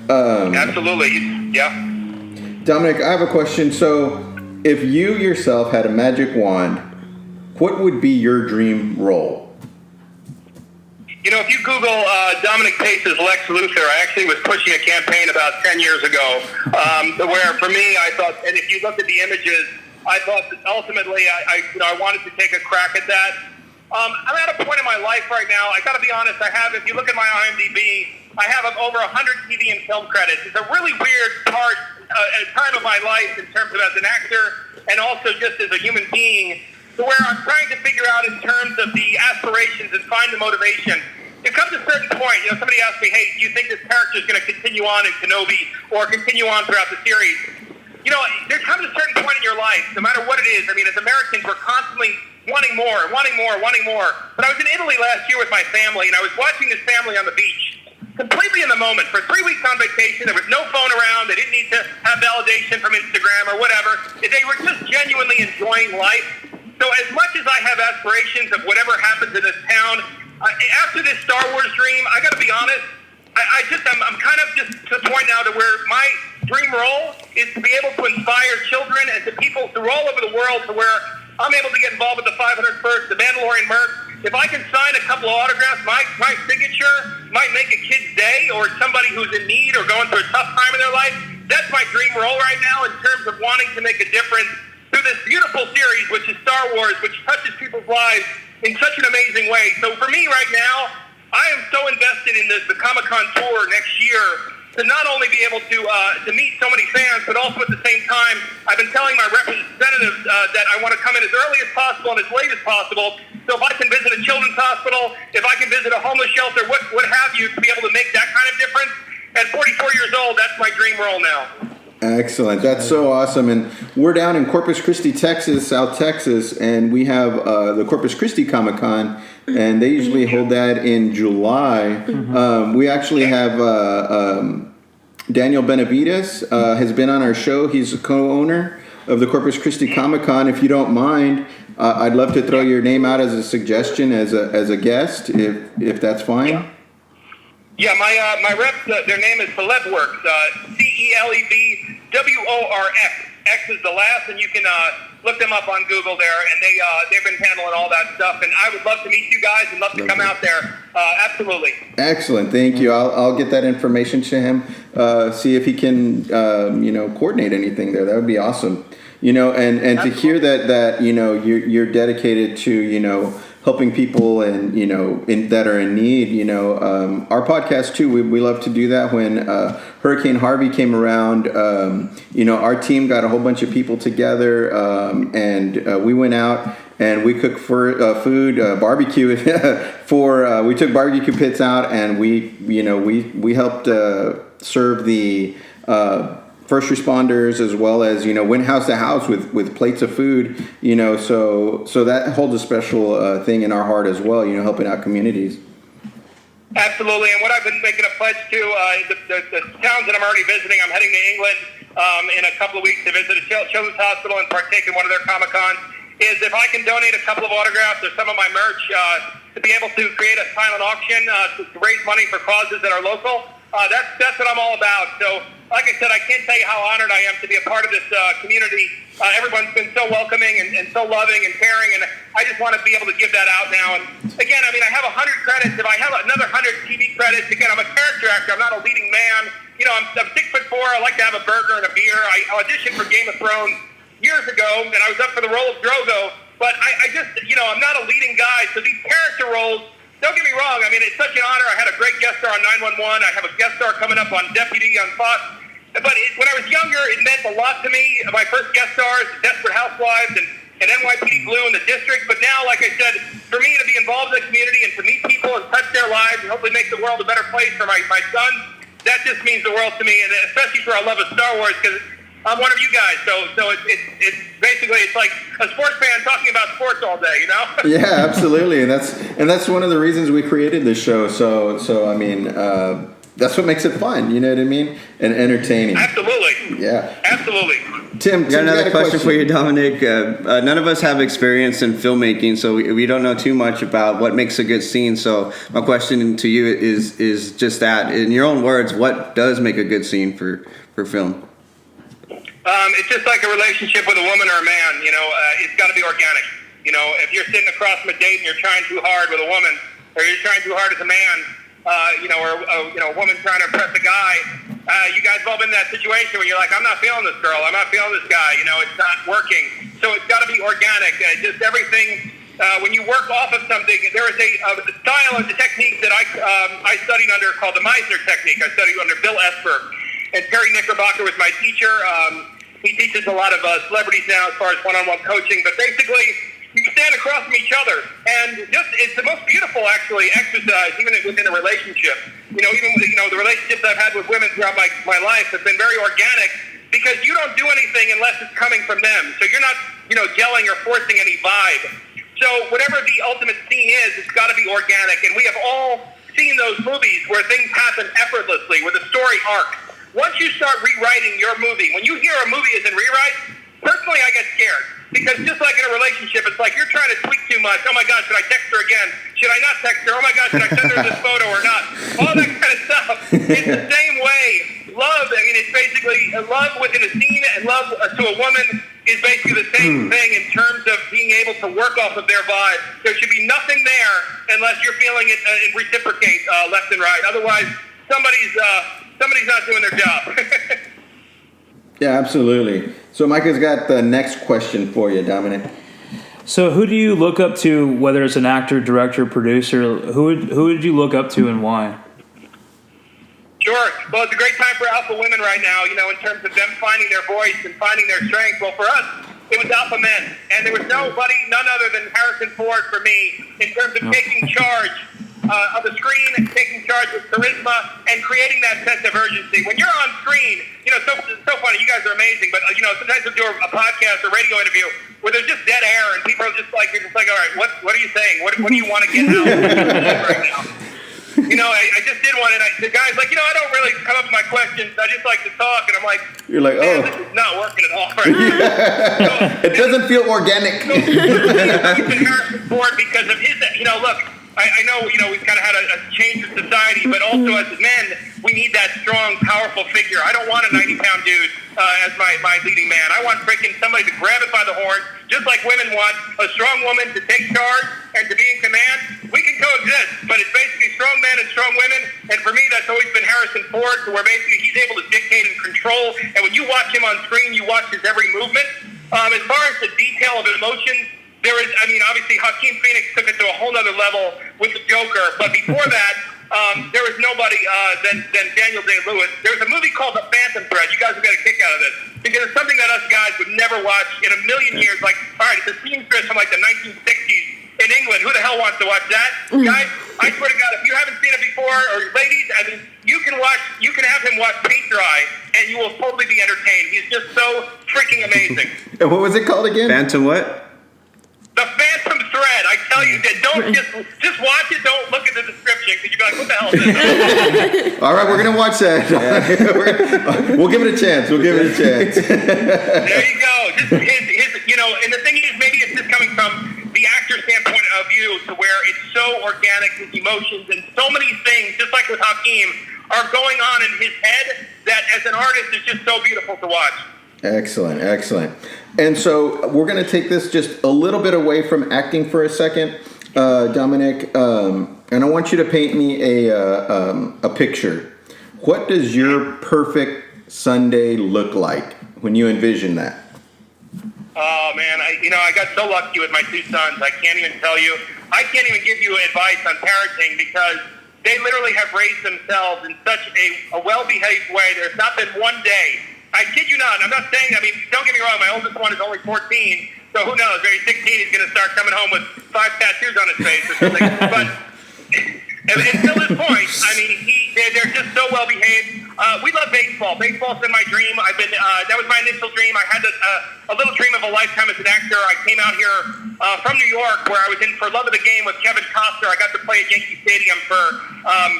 Absolutely, yeah. Dominic, I have a question. So, if you yourself had a magic wand, what would be your dream role? If you Google Dominic Pace's Lex Luthor, I actually was pushing a campaign about 10 years ago where, for me, I thought, and if you looked at the images, I thought that ultimately I wanted to take a crack at that. I'm at a point in my life right now, I got to be honest, if you look at my IMDb, I have over 100 TV and film credits. It's a really weird time of my life in terms of as an actor and also just as a human being, where I'm trying to figure out in terms of the aspirations and find the motivation. It comes to a certain point, somebody asked me, hey, do you think this character is going to continue on in Kenobi or continue on throughout the series? there comes a certain point in your life, no matter what it is. I mean, as Americans, we're constantly wanting more. But I was in Italy last year with my family, and I was watching this family on the beach, completely in the moment. For 3 weeks on vacation, there was no phone around. They didn't need to have validation from Instagram or whatever. They were just genuinely enjoying life. So as much as I have aspirations of whatever happens in this town, after this Star Wars dream, I got to be honest, I'm kind of just to the point now to where my dream role is to be able to inspire children and to people through all over the world to where I'm able to get involved with the 501st, the Mandalorian merch. If I can sign a couple of autographs, my signature might make a kid's day or somebody who's in need or going through a tough time in their life. That's my dream role right now in terms of wanting to make a difference through this beautiful series, which is Star Wars, which touches people's lives in such an amazing way. So for me right now, I am so invested in the Comic-Con tour next year to not only be able to meet so many fans, but also at the same time, I've been telling my representatives that I want to come in as early as possible and as late as possible. So if I can visit a children's hospital, if I can visit a homeless shelter, what have you, to be able to make that kind of difference. At 44 years old, that's my dream role now. Excellent. That's so awesome. And we're down in Corpus Christi, Texas, South Texas, and we have the Corpus Christi Comic-Con, and they usually hold that in July. We actually have Daniel Benavides has been on our show. He's a co-owner of the Corpus Christi Comic-Con. If you don't mind, I'd love to throw your name out as a suggestion as a guest, if that's fine. Yeah, my reps, their name is Celebworks, CELEBWORX. X is the last, and you can look them up on Google there, and they've been handling all that stuff. And I would love to meet you guys and love to come out there. Absolutely. Excellent. Thank you. I'll get that information to him. See if he can coordinate anything there. That would be awesome. And to hear that you're dedicated to helping people and that are in need. Our podcast too. We love to do that. When Hurricane Harvey came around, our team got a whole bunch of people together, and we went out and we cooked for food, barbecue we took barbecue pits out, and we helped serve the first responders, as well as went house to house with plates of food. So that holds a special thing in our heart as well. Helping out communities. Absolutely, and what I've been making a pledge to the towns that I'm already visiting. I'm heading to England in a couple of weeks to visit a children's hospital and partake in one of their Comic-Cons. Is if I can donate a couple of autographs or some of my merch to be able to create a silent auction to raise money for causes that are local. That's what I'm all about. So, like I said, I can't tell you how honored I am to be a part of this community. Everyone's been so welcoming and so loving and caring, and I just want to be able to give that out now. And again, I have 100 credits. If I have another 100 TV credits, again, I'm a character actor. I'm not a leading man. I'm 6'4". I like to have a burger and a beer. I auditioned for Game of Thrones years ago, and I was up for the role of Drogo. But I just, I'm not a leading guy. So these character roles, don't get me wrong. It's such an honor. I had a great guest star on 911. I have a guest star coming up on Deputy on Fox. But when I was younger, it meant a lot to me. My first guest stars, Desperate Housewives and NYPD Blue in the District. But now, like I said, for me to be involved in the community and to meet people and touch their lives and hopefully make the world a better place for my sons, that just means the world to me. And especially for our love of Star Wars, because I'm one of you guys. So it's basically, it's like a sports fan talking about sports all day, Yeah, absolutely. And that's one of the reasons we created this show. So that's what makes it fun, you know what I mean? And entertaining. Absolutely. Yeah. Absolutely. Tim, got another question for you, Dominic. None of us have experience in filmmaking, so we don't know too much about what makes a good scene. So my question to you is just that. In your own words, what does make a good scene for film? It's just like a relationship with a woman or a man. It's got to be organic. If you're sitting across from a date and you're trying too hard with a woman, or you're trying too hard as a man, or a woman trying to impress a guy, you guys have all been in that situation where you're like, I'm not feeling this girl, I'm not feeling this guy. It's not working. So it's got to be organic. Just everything. When you work off of something, there is a style and a technique that I studied under called the Meisner technique. I studied under Bill Esper, and Terry Knickerbocker was my teacher. He teaches a lot of celebrities now as far as one-on-one coaching, but basically you stand across from each other, and it's the most beautiful actually exercise, even within a relationship. Even the relationships I've had with women throughout my life have been very organic because you don't do anything unless it's coming from them. So you're not, gelling or forcing any vibe. So whatever the ultimate scene is, it's got to be organic. And we have all seen those movies where things happen effortlessly, with a story arc. Once you start rewriting your movie, when you hear a movie is in rewrite, personally I get scared. Because just like in a relationship, it's like you're trying to tweak too much. Oh my God, should I text her again? Should I not text her? Oh my God, should I send her this photo or not? All that kind of stuff. It's the same way. Love, it's basically love within a scene, and love to a woman is basically the same thing in terms of being able to work off of their vibe. There should be nothing there unless you're feeling it and reciprocate left and right. Otherwise, somebody's not doing their job. Yeah, absolutely. So Micah's got the next question for you, Dominic. So who do you look up to, whether it's an actor, director, producer? Who would you look up to and why? Sure. Well, it's a great time for alpha women right now, in terms of them finding their voice and finding their strength. Well, for us, it was alpha men. And there was none other than Harrison Ford for me in terms of taking charge of the screen, taking charge with charisma, and creating that sense of urgency. When you're on screen, so funny. You guys are amazing, but sometimes we'll do a podcast or radio interview where there's just dead air, and people are just like, you're just like, all right, what are you saying? What do you want to get out right now? I just did one, and the guy's like, I don't really come up with my questions. I just like to talk, and I'm like, you're like, this is not working at all right now. It doesn't feel organic. So, I've been Harrison Ford because of his, look, I know, we've kind of had a change in society, but also as men, we need that strong, powerful figure. I don't want a 90-pound dude as my leading man. I want freaking somebody to grab it by the horn, just like women want a strong woman to take charge and to be in command. We can coexist, but it's basically strong men and strong women, and for me, that's always been Harrison Ford, where basically he's able to dictate and control, and when you watch him on screen, you watch his every movement. As far as the detail of emotion, there is, obviously, Joaquin Phoenix took it to a whole nother level with the Joker. But before that, there was nobody than Daniel Day-Lewis. There's a movie called The Phantom Thread. You guys will get a kick out of this because it's something that us guys would never watch in a million years. Like, all right, it's a seamstress from like the 1960s in England. Who the hell wants to watch that? Guys, I swear to God, if you haven't seen it before, or ladies, you can have him watch paint dry, and you will totally be entertained. He's just so freaking amazing. And what was it called again? Phantom what? The Phantom Thread. I tell you, don't just watch it. Don't look at the description because you'll be like, "What the hell is this?" All right, we're gonna watch that. We'll give it a chance. There you go. Just his, and the thing is, maybe it's just coming from the actor standpoint of view, to where it's so organic, his emotions, and so many things, just like with Hakeem, are going on in his head that, as an artist, is just so beautiful to watch. Excellent. And so we're going to take this just a little bit away from acting for a second, Dominic, and I want you to paint me a picture. What does your perfect Sunday look like when you envision that? Oh man, I got so lucky with my two sons. I can't even tell you. I can't even give you advice on parenting because they literally have raised themselves in such a well-behaved way. There's not been one day. I kid you not. I'm not saying, don't get me wrong, my oldest one is only 14, so who knows, maybe 16 he's going to start coming home with 5 tattoos on his face or something. But until this point, they're just so well behaved. We love baseball. Baseball's been my dream. That was my initial dream. I had a little dream of a lifetime as an actor. I came out here from New York, where I was in For Love of the Game with Kevin Costner. I got to play at Yankee Stadium for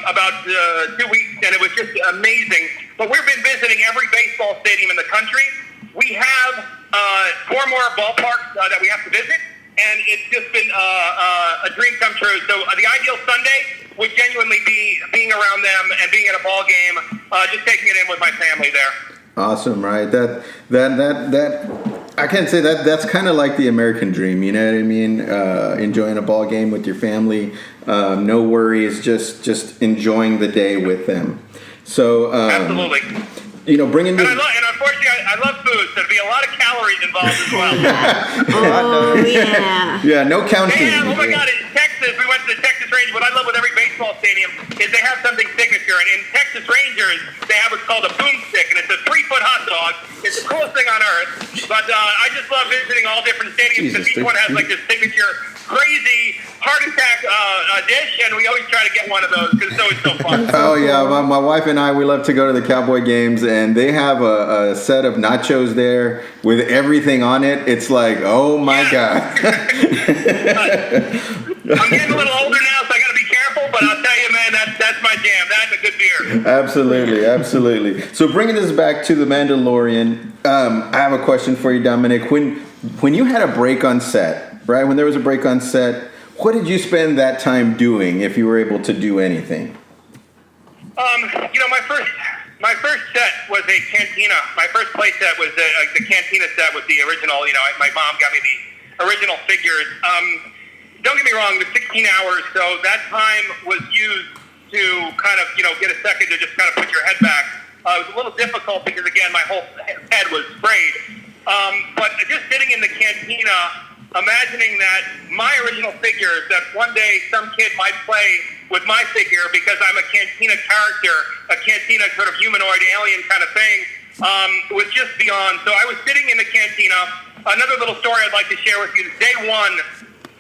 about 2 weeks, and it was just amazing. But we've been visiting every baseball stadium in the country. We have 4 more ballparks that we have to visit, and it's just been a dream come true. So the ideal Sunday would genuinely be being around them and being at a ball game, just taking it in with my family there. Awesome, right? That I can say that's kind of like the American dream. You know what I mean? Enjoying a ball game with your family, no worries, just enjoying the day with them. So absolutely. Bringing this. And unfortunately, I love food, so there'd be a lot of calories involved as well. Oh yeah. Yeah, no counting. Yeah, oh my God! In Texas, we went to the Texas Rangers. What I love with every baseball stadium is they have something signature. And in Texas Rangers, they have what's called a boomstick, and it's a 3-foot hot dog. It's the coolest thing on earth. But I just love visiting all different stadiums because each one has like this signature crazy heart attack dish, and we always try to get one of those because it's always so fun. Oh yeah, my wife and I, we love to go to the Cowboy games, and they have a set of nachos there with everything on it. It's like, oh my God. I'm getting a little older now, so I got to be careful. But I'll tell you, man, that's my jam. That's a good beer. Absolutely. So bringing this back to the Mandalorian, I have a question for you, Dominic. When you had a break on set, right? When there was a break on set, what did you spend that time doing, if you were able to do anything? My first set was a cantina. My first play set was the cantina set with the original. My mom got me the original figures. Don't get me wrong, the 16 hours, so that time was used to kind of, get a second to just kind of put your head back. It was a little difficult because, again, my whole head was sprayed. But just sitting in the cantina, imagining that my original figures, that one day some kid might play with my figure because I'm a cantina character, a cantina sort of humanoid alien kind of thing, was just beyond. So I was sitting in the cantina. Another little story I'd like to share with you. Day one,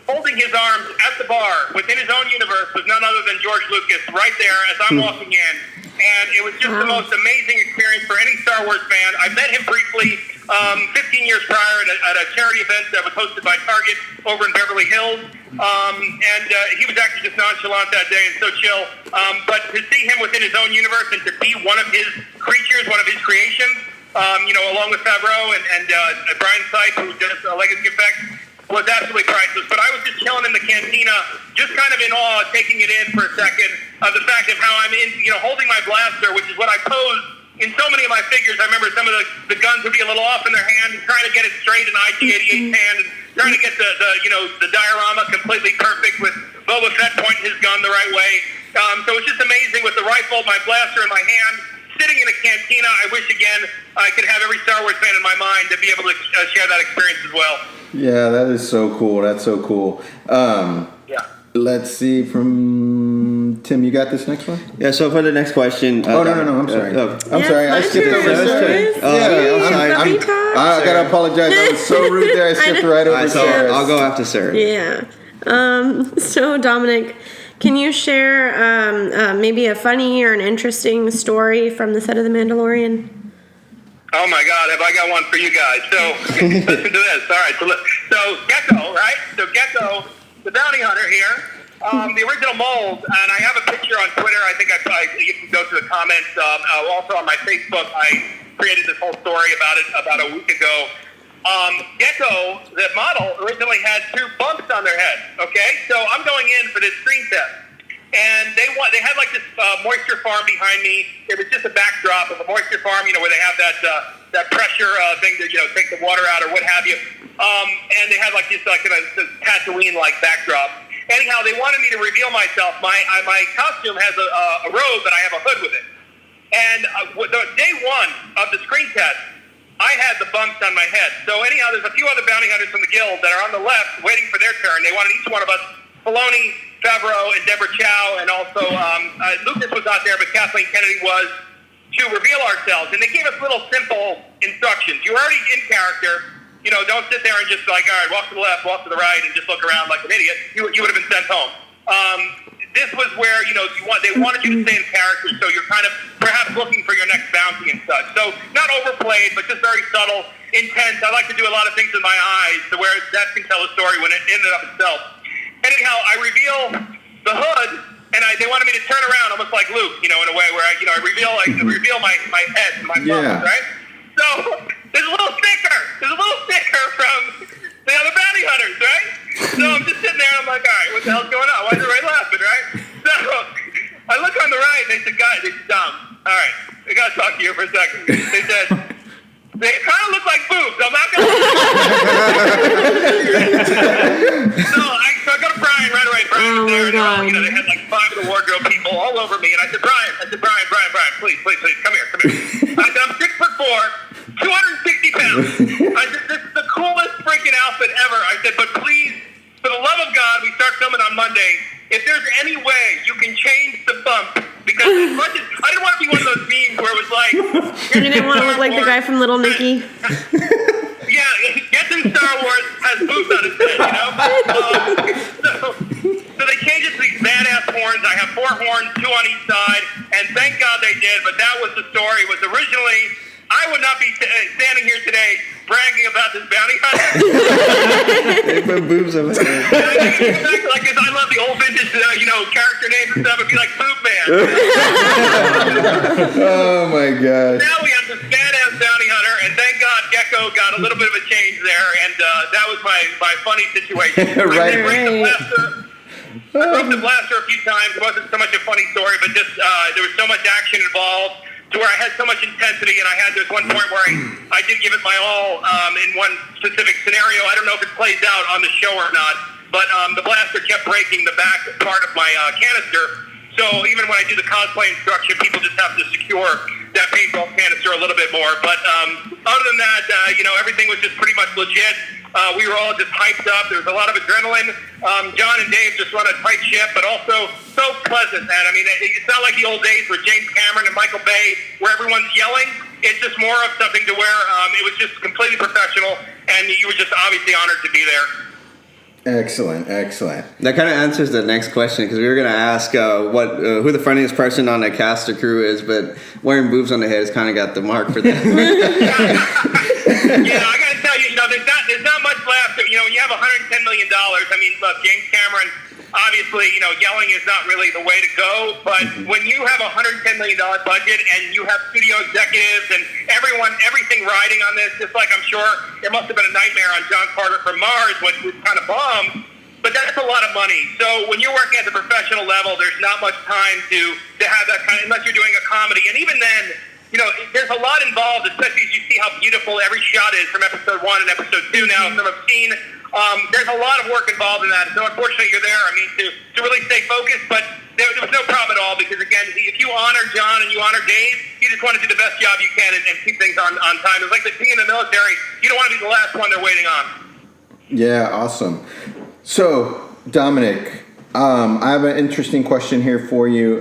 holding his arms at the bar within his own universe was none other than George Lucas right there as I'm walking in. And it was just the most amazing experience for any Star Wars fan. I met him briefly 15 years prior at a charity event that was hosted by Target over in Beverly Hills. And he was actually just nonchalant that day and so chill. But to see him within his own universe and to be one of his creatures, one of his creations, along with Favreau and Brian Sykes, who does Legacy Effects, was absolutely priceless. But I was just chilling in the cantina, just kind of in awe, taking it in for a second of the fact of how I'm holding my blaster, which is what I pose in so many of my figures. I remember some of the guns would be a little off in their hand, trying to get it straight in IG-88's hand, and trying to get the diorama completely perfect with Boba Fett pointing his gun the right way. So it's just amazing with the rifle, my blaster in my hand, sitting in a cantina. I wish, again, I could have every Star Wars fan in my mind to be able to share that experience as well. Yeah, that is so cool. That's so cool. Let's see from Tim. You got this next one? Yeah. So for the next question. No. I'm sorry. I'm sorry. I skipped over Sarah. I'm sorry. I gotta apologize. I was so rude there. I skipped right over Sarah. I'll go after Sarah. Yeah. So Dominic, can you share maybe a funny or an interesting story from the set of The Mandalorian? Oh my God, have I got one for you guys. So, listen to this. All right, so Gekko, right? So Gekko, the bounty hunter here, the original mold, and I have a picture on Twitter. I think you can go to the comments. Also on my Facebook, I created this whole story about a week ago. Gekko, the model, originally had 2 bumps on their head, okay? So I'm going in for this screen test. And they had like this moisture farm behind me. It was just a backdrop of a moisture farm, where they have that pressure thing to take the water out or what have you. And they had like this Tatooine-like backdrop. Anyhow, they wanted me to reveal myself. My costume has a robe, and I have a hood with it. And day one of the screen test, I had the bumps on my head. So anyhow, there's a few other bounty hunters from the guild that are on the left waiting for their turn. They wanted each one of us, Filoni, Favreau, and Deborah Chow, and also Lucas was not there, but Kathleen Kennedy was, to reveal ourselves. And they gave us little simple instructions. You're already in character. Don't sit there and just like, all right, walk to the left, walk to the right, and just look around like an idiot. You would have been sent home. This was where, they wanted you to stay in character, so you're kind of perhaps looking for your next bounty and such. So not overplayed, but just very subtle, intense. I like to do a lot of things with my eyes to where that can tell a story when it in and of itself. Anyhow, I reveal the hood, and they wanted me to turn around, almost like Luke, in a way where I reveal my head, my bump, right? So there's a little sticker from the other bounty hunters, right? So I'm just sitting there, and I'm like, all right, what the hell's going on? Why is everybody laughing, right? So I look on the right, and they said, guys, Dom, all right, I got to talk to you for a second. They said, they kind of look like boobs. I'm not going to So I go to Brian right away. Brian was there, and they had like 5 of the wardrobe people all over me. And I said, Brian, please, come here. I said, I'm 6'4", 260 pounds. I said, this is the coolest freaking outfit ever. I said, but please, for the love of God, we start filming on Monday. If there's any way you can change the bump, because as much as I didn't want to be one of those memes where it was like, And you didn't want to look like the guy from Little Nicky. yeah, gets in Star Wars, has boobs on his head, so they changed it to these badass horns. I have 4 horns, 2 on each side, and thank God they did. But that was the story. It was originally, I would not be standing here today bragging about this bounty hunter. They put boobs on his head. Like, I love the old vintage, character names and stuff. It'd be like Boob Man. Oh my gosh. Now we have this badass bounty hunter, and thank God Gekko got a little bit of a change there, and that was my funny situation. Right. I broke the blaster. I broke the blaster a few times. It wasn't so much a funny story, but just there was so much action involved to where I had so much intensity, and I had this one point where I did give it my all in one specific scenario. I don't know if it plays out on the show or not, but the blaster kept breaking the back part of my canister. So even when I do the cosplay instruction, people just have to secure that paintball canister a little bit more. But other than that, everything was just pretty much legit. We were all just hyped up. There was a lot of adrenaline. John and Dave just run a tight ship, but also so pleasant, man. I mean, it's not like the old days with James Cameron and Michael Bay where everyone's yelling. It's just more of something to where it was just completely professional, and you were just obviously honored to be there. Excellent. That kind of answers the next question, because we were going to ask who the funniest person on the cast or crew is, but wearing boobs on the head has kind of got the mark for that. Yeah, I got to tell you, there's not much left. When you have $110 million, I mean, look, James Cameron, obviously, yelling is not really the way to go, but when you have a $110 million budget and you have studio executives and everything riding on this, just like I'm sure it must have been a nightmare on John Carter from Mars, which was kind of bombed, but that's a lot of money. So when you're working at the professional level, there's not much time to have that kind of, unless you're doing a comedy, and even then, there's a lot involved, especially as you see how beautiful every shot is from episode 1 and episode 2 now, some I've seen. There's a lot of work involved in that. So unfortunately, you're there, to really stay focused. But there was no problem at all because, again, if you honor John and you honor Dave, you just want to do the best job you can and keep things on time. It's like being in the military. You don't want to be the last one they're waiting on. Yeah, awesome. So, Dominic, I have an interesting question here for you.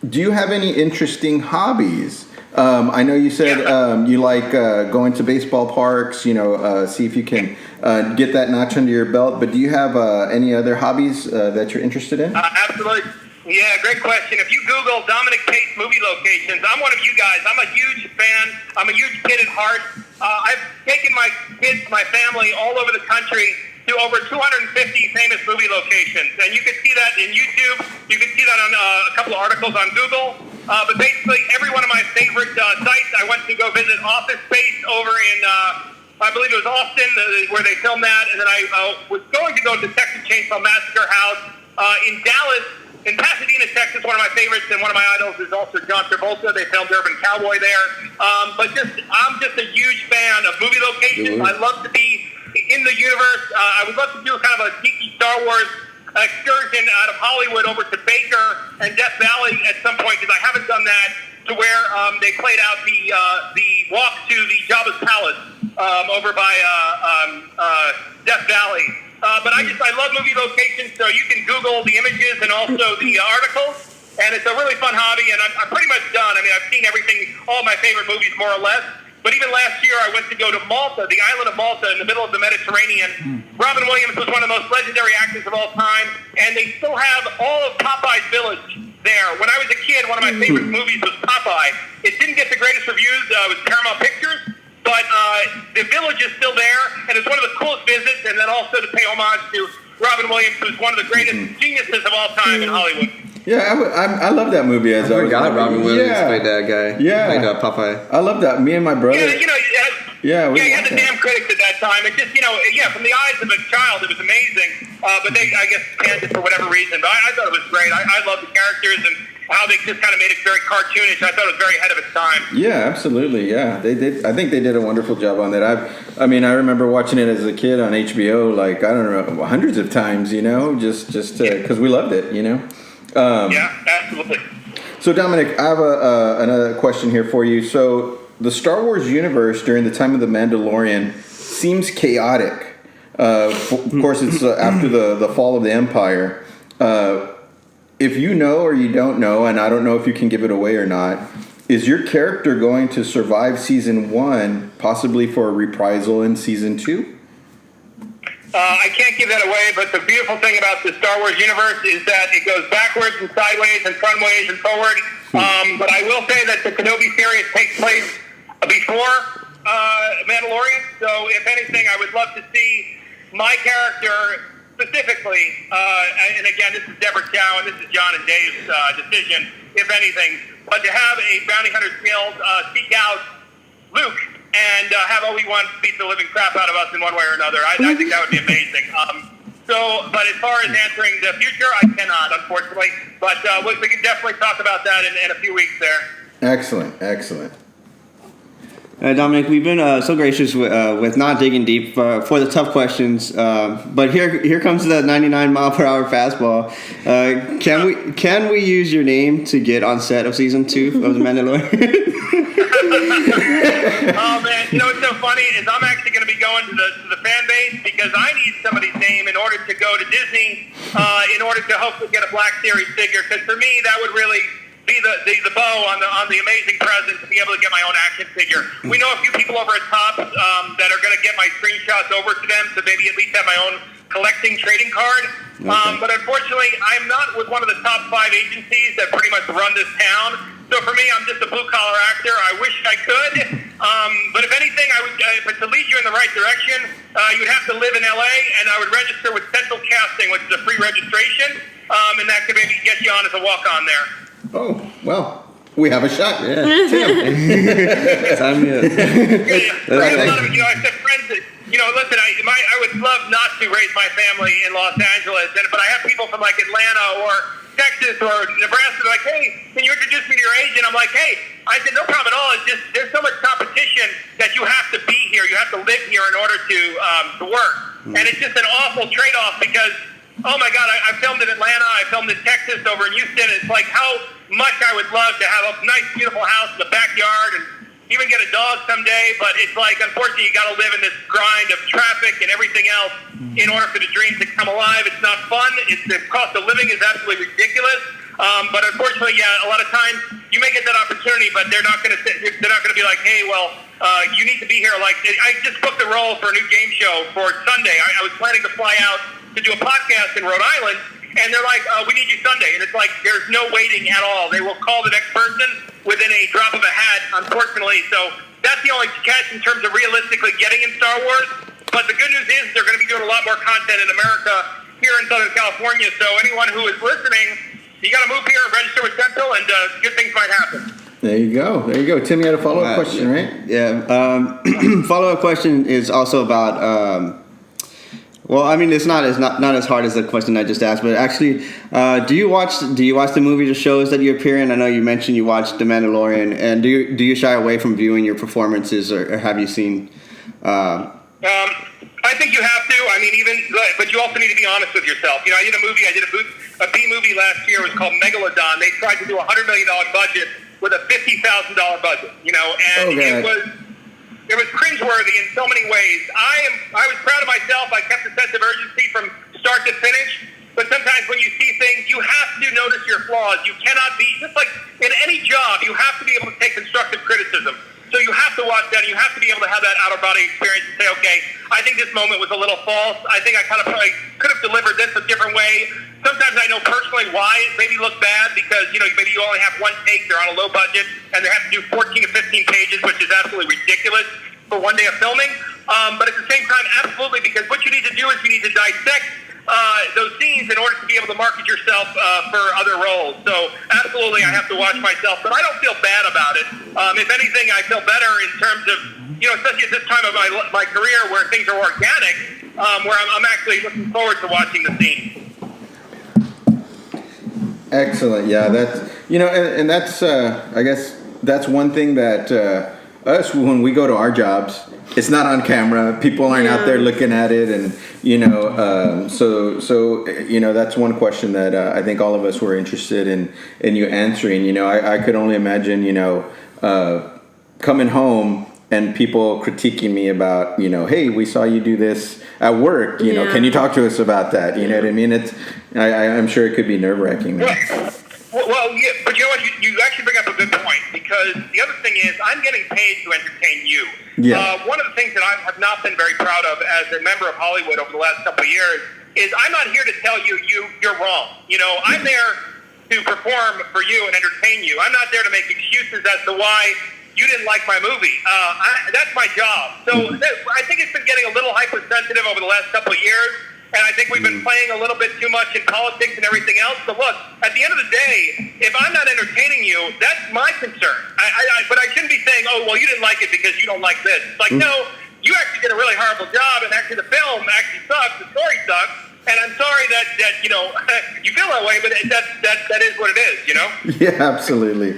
Do you have any interesting hobbies? I know you said you like going to baseball parks, see if you can get that notch under your belt. But do you have any other hobbies that you're interested in? Absolutely. Yeah, great question. If you Google Dominic Pace movie locations, I'm one of you guys. I'm a huge fan. I'm a huge kid at heart. I've taken my kids, my family all over the country to over 250 famous movie locations. And you can see that in YouTube. You can see that on a couple of articles on Google. But basically, every one of my favorite sites, I went to go visit Office Space over in, I believe it was Austin, where they filmed that. And then I was going to go to Texas Chainsaw Massacre House in Dallas. In Pasadena, Texas, one of my favorites and one of my idols is also John Travolta. They filmed Urban Cowboy there. But I'm just a huge fan of movie locations. I love to be in the universe. I would love to do kind of a geeky Star Wars excursion out of Hollywood over to Baker and Death Valley at some point, because I haven't done that, to where they played out the walk to the Jabba's Palace over by Death Valley. But I love movie locations, so you can Google the images and also the articles, and it's a really fun hobby, and I'm pretty much done. I've seen everything, all my favorite movies more or less. But even last year, I went to go to Malta, the island of Malta in the middle of the Mediterranean. Robin Williams was one of the most legendary actors of all time, and they still have all of Popeye's village there. When I was a kid, one of my favorite movies was Popeye. It didn't get the greatest reviews. It was Paramount Pictures, but the village is still there, and it's one of the coolest visits, and then also to pay homage to Robin Williams, who's one of the greatest geniuses of all time in Hollywood. Yeah, I love that movie. I forgot Robin Williams played that guy. Yeah, played Popeye. I love that. Me and my brother. Yeah, you had the damn critics at that time. It just, from the eyes of a child, it was amazing. But they, I guess, panned it for whatever reason. But I thought it was great. I love the characters and how they just kind of made it very cartoonish. I thought it was very ahead of its time. Yeah, absolutely. Yeah, they did. I think they did a wonderful job on that. I remember watching it as a kid on HBO, like, I don't know, hundreds of times. Just because we loved it. Yeah, absolutely. So, Dominic, I have another question here for you. So, the Star Wars universe during the time of the Mandalorian seems chaotic. Of course, it's after the fall of the Empire. if you know or you don't know, and I don't know if you can give it away or not, is your character going to survive season 1, possibly for a reprisal in season 2? I can't give that away, but the beautiful thing about the Star Wars universe is that it goes backwards and sideways and frontways and forward. But I will say that the Kenobi series takes place before Mandalorian. So if anything, I would love to see my character specifically, and again, this is Deborah Chow and this is John and Dave's decision, if anything, but to have a bounty hunter skilled seek out Luke and have Obi-Wan beat the living crap out of us in one way or another. I think that would be amazing. But as far as answering the future, I cannot, unfortunately. But we can definitely talk about that in a few weeks there. Excellent. Dominic, we've been so gracious with not digging deep for the tough questions, but here comes the 99-mile-per-hour fastball. Can we use your name to get on set of season 2 of The Mandalorian? Oh man, you know what's so funny is I'm actually going to be going to the fan base because I need somebody's name in order to go to Disney in order to hopefully get a Black Series figure. Because for me, that would really be the bow on the amazing present to be able to get my own action figure. We know a few people over at Topps that are going to get my screenshots over to them to maybe at least have my own collecting trading card. Okay. But unfortunately, I'm not with one of the top 5 agencies that pretty much run this town. So for me, I'm just a blue-collar actor. I wish I could. But if anything, I would, to lead you in the right direction, you would have to live in L.A., and I would register with Central Casting, which is a free registration, and that could maybe get you on as a walk-on there. Oh, well, we have a shot. Yeah. Tim. Sign me up. I have a lot of, I said friends that, listen, I would love not to raise my family in Los Angeles, but I have people from like Atlanta or Texas or Nebraska like, hey, can you introduce me to your agent? I'm like, hey, I said, no problem at all. It's just there's so much competition that you have to be here. You have to live here in order to work. And it's just an awful trade-off because, oh my God, I filmed in Atlanta. I filmed in Texas, over in Houston. It's like how much I would love to have a nice, beautiful house in the backyard and even get a dog someday, but it's like, unfortunately, you got to live in this grind of traffic and everything else in order for the dream to come alive. It's not fun. The cost of living is absolutely ridiculous. But unfortunately, yeah, a lot of times you may get that opportunity, but they're not going to be like, hey, well, you need to be here. Like, I just booked a role for a new game show for Sunday. I was planning to fly out to do a podcast in Rhode Island, and they're like, we need you Sunday. And it's like, there's no waiting at all. They will call the next person within a drop of a hat, unfortunately. So that's the only catch in terms of realistically getting in Star Wars. But the good news is they're going to be doing a lot more content in America here in Southern California. So anyone who is listening, you got to move here, register with Central, and good things might happen. There you go. Tim, you had a follow-up question, right? Yeah. Follow-up question is also about... well, I mean, it's not as hard as the question I just asked, but actually, do you watch the movies or shows that you appear in? I know you mentioned you watched The Mandalorian, and do you shy away from viewing your performances, or have you seen? I think you have to. I mean, but you also need to be honest with yourself. I did a B movie last year. It was called Megalodon. They tried to do a $100 million budget with a $50,000 budget. And it was cringeworthy in so many ways. I was proud of myself. I kept a sense of urgency from start to finish. But sometimes when you see things, you have to notice your flaws. You cannot be, just like in any job, you have to be able to take constructive criticism. So you have to watch that, and you have to be able to have that out-of-body experience and say, okay, I think this moment was a little false. I think I kind of probably could have delivered this a different way. Sometimes I know personally why it maybe looked bad because, maybe you only have one take, they're on a low budget, and they have to do 14 to 15 pages, which is absolutely ridiculous for one day of filming. But at the same time, absolutely, because what you need to do is you need to dissect those scenes in order to be able to market yourself for other roles. So absolutely, I have to watch myself, but I don't feel bad about it. If anything, I feel better in terms of, especially at this time of my career where things are organic, where I'm actually looking forward to watching the scene. Excellent. Yeah, that's and that's I guess that's one thing that us, when we go to our jobs, it's not on camera. People aren't out there looking at it, and so that's one question that I think all of us were interested in you answering. I could only imagine coming home and people critiquing me about, hey, we saw you do this at work. Can you talk to us about that? You know what I mean? I'm sure it could be nerve-wracking. Well, yeah, but you know what? You actually bring up a good point, because the other thing is I'm getting paid to entertain you. Yeah. One of the things that I have not been very proud of as a member of Hollywood over the last couple of years is I'm not here to tell you you're wrong. I'm there to perform for you and entertain you. I'm not there to make excuses as to why you didn't like my movie. That's my job. So I think it's been getting a little hypersensitive over the last couple of years, and I think we've been playing a little bit too much in politics and everything else. So look, at the end of the day, if I'm not entertaining you, that's my concern. But I shouldn't be saying, oh, well, you didn't like it because you don't like this. It's like, no, you actually did a really horrible job, and actually the film actually sucks, the story sucks. And I'm sorry that you feel that way, but that is what it is, Yeah, absolutely.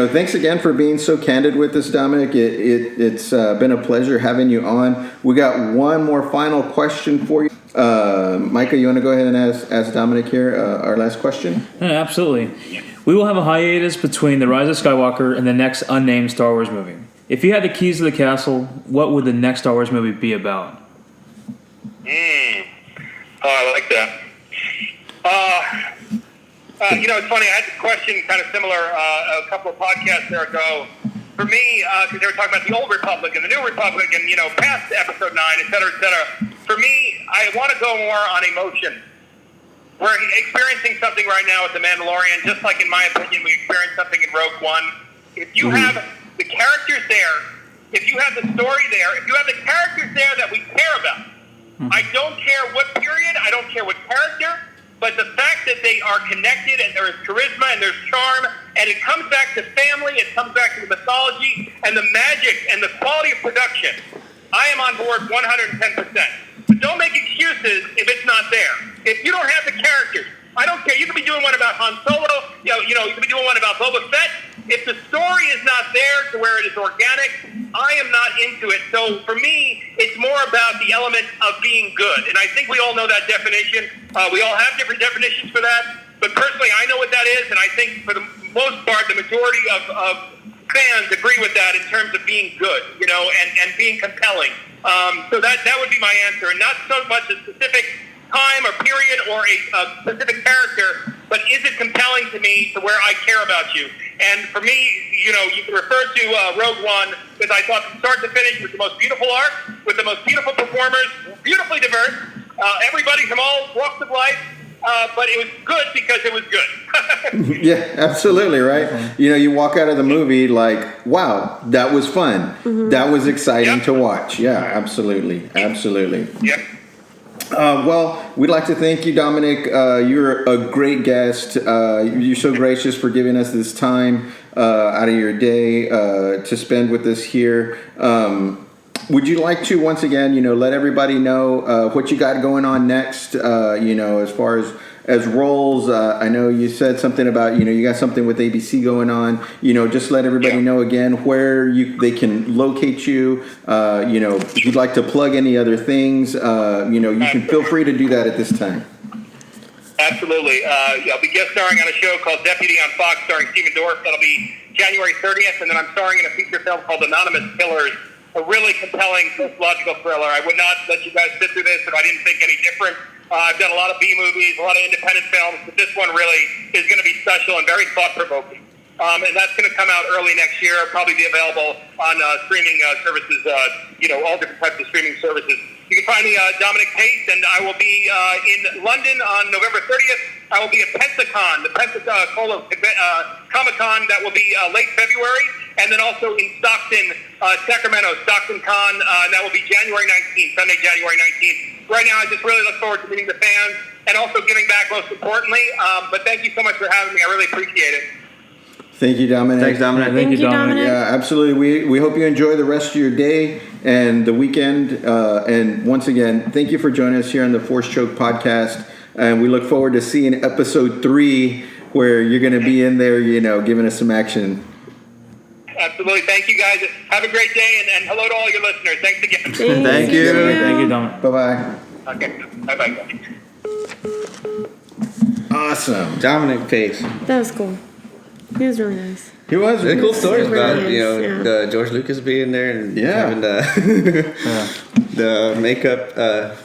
Thanks again for being so candid with us, Dominic. It's been a pleasure having you on. We got one more final question for you. Micah, you want to go ahead and ask Dominic here our last question? Yeah, absolutely. We will have a hiatus between The Rise of Skywalker and the next unnamed Star Wars movie. If you had the keys to the castle, what would the next Star Wars movie be about? Oh, I like that. It's funny. I had this question kind of similar a couple of podcasts there ago. For me, because they were talking about the old Republic and the new Republic and, past Episode 9, et cetera, et cetera. For me, I want to go more on emotion. We're experiencing something right now with The Mandalorian, just like, in my opinion, we experienced something in Rogue One. If you have the characters there, if you have the story there, if you have the characters there that we care about, I don't care what period, I don't care what character, but the fact that they are connected and there is charisma and there's charm, and it comes back to family, it comes back to the mythology and the magic and the quality of production, I am on board 110%. But don't make excuses if it's not there. If you don't have the characters, I don't care. You could be doing one about Han Solo, you could be doing one about Boba Fett. If the story is not there to where it is organic, I am not into it. So for me, it's more about the element of being good. And I think we all know that definition. We all have different definitions for that. But personally, I know what that is. And I think for the most part, the majority of fans agree with that in terms of being good, and being compelling. So that would be my answer. And not so much a specific time or period or a specific character, but is it compelling to me to where I care about you? And for me, you can refer to Rogue One, because I thought from start to finish was the most beautiful arc, with the most beautiful performers, beautifully diverse, everybody from all walks of life, but it was good because it was good. Yeah, absolutely, right? You walk out of the movie like, wow, that was fun. That was exciting to watch. Yeah, absolutely. Yep. Well, we'd like to thank you, Dominic. You're a great guest. You're so gracious for giving us this time out of your day to spend with us here. Would you like to, once again, let everybody know what you got going on next, as far as roles? I know you said something about, you got something with ABC going on. Just let everybody know again where they can locate you. If you'd like to plug any other things, you can feel free to do that at this time. Absolutely. I'll be guest starring on a show called Deputy on Fox, starring Stephen Dorff. That'll be January 30th. And then I'm starring in a feature film called Anonymous Killers, a really compelling sociological thriller. I would not let you guys sit through this if I didn't think any different. I've done a lot of B movies, a lot of independent films, but this one really is going to be special and very thought-provoking. And that's going to come out early next year. It'll probably be available on streaming services, all different types of streaming services. You can find me, Dominic Pace, and I will be in London on November 30th. I will be at Pensacon, the Pensacola Comic-Con. That will be late February. And then also in Stockton, Sacramento, Stockton Con. That will be January 19th, Sunday, January 19th. Right now, I just really look forward to meeting the fans and also giving back most importantly. But thank you so much for having me. I really appreciate it. Thank you, Dominic. Thanks, Dominic. Thank you, Dominic. Yeah, absolutely. We hope you enjoy the rest of your day and the weekend. And once again, thank you for joining us here on the Force Choke podcast. And we look forward to seeing episode 3, where you're going to be in there, giving us some action. Absolutely. Thank you, guys. Have a great day, and hello to all your listeners. Thanks again. Thank you. Thank you, Dominic. Bye-bye. Okay. Bye-bye. Awesome. Dominic Pace. That was cool. He was really nice. He was. Really cool stories Super about nice, yeah. the George Lucas being there and Yeah. having the makeup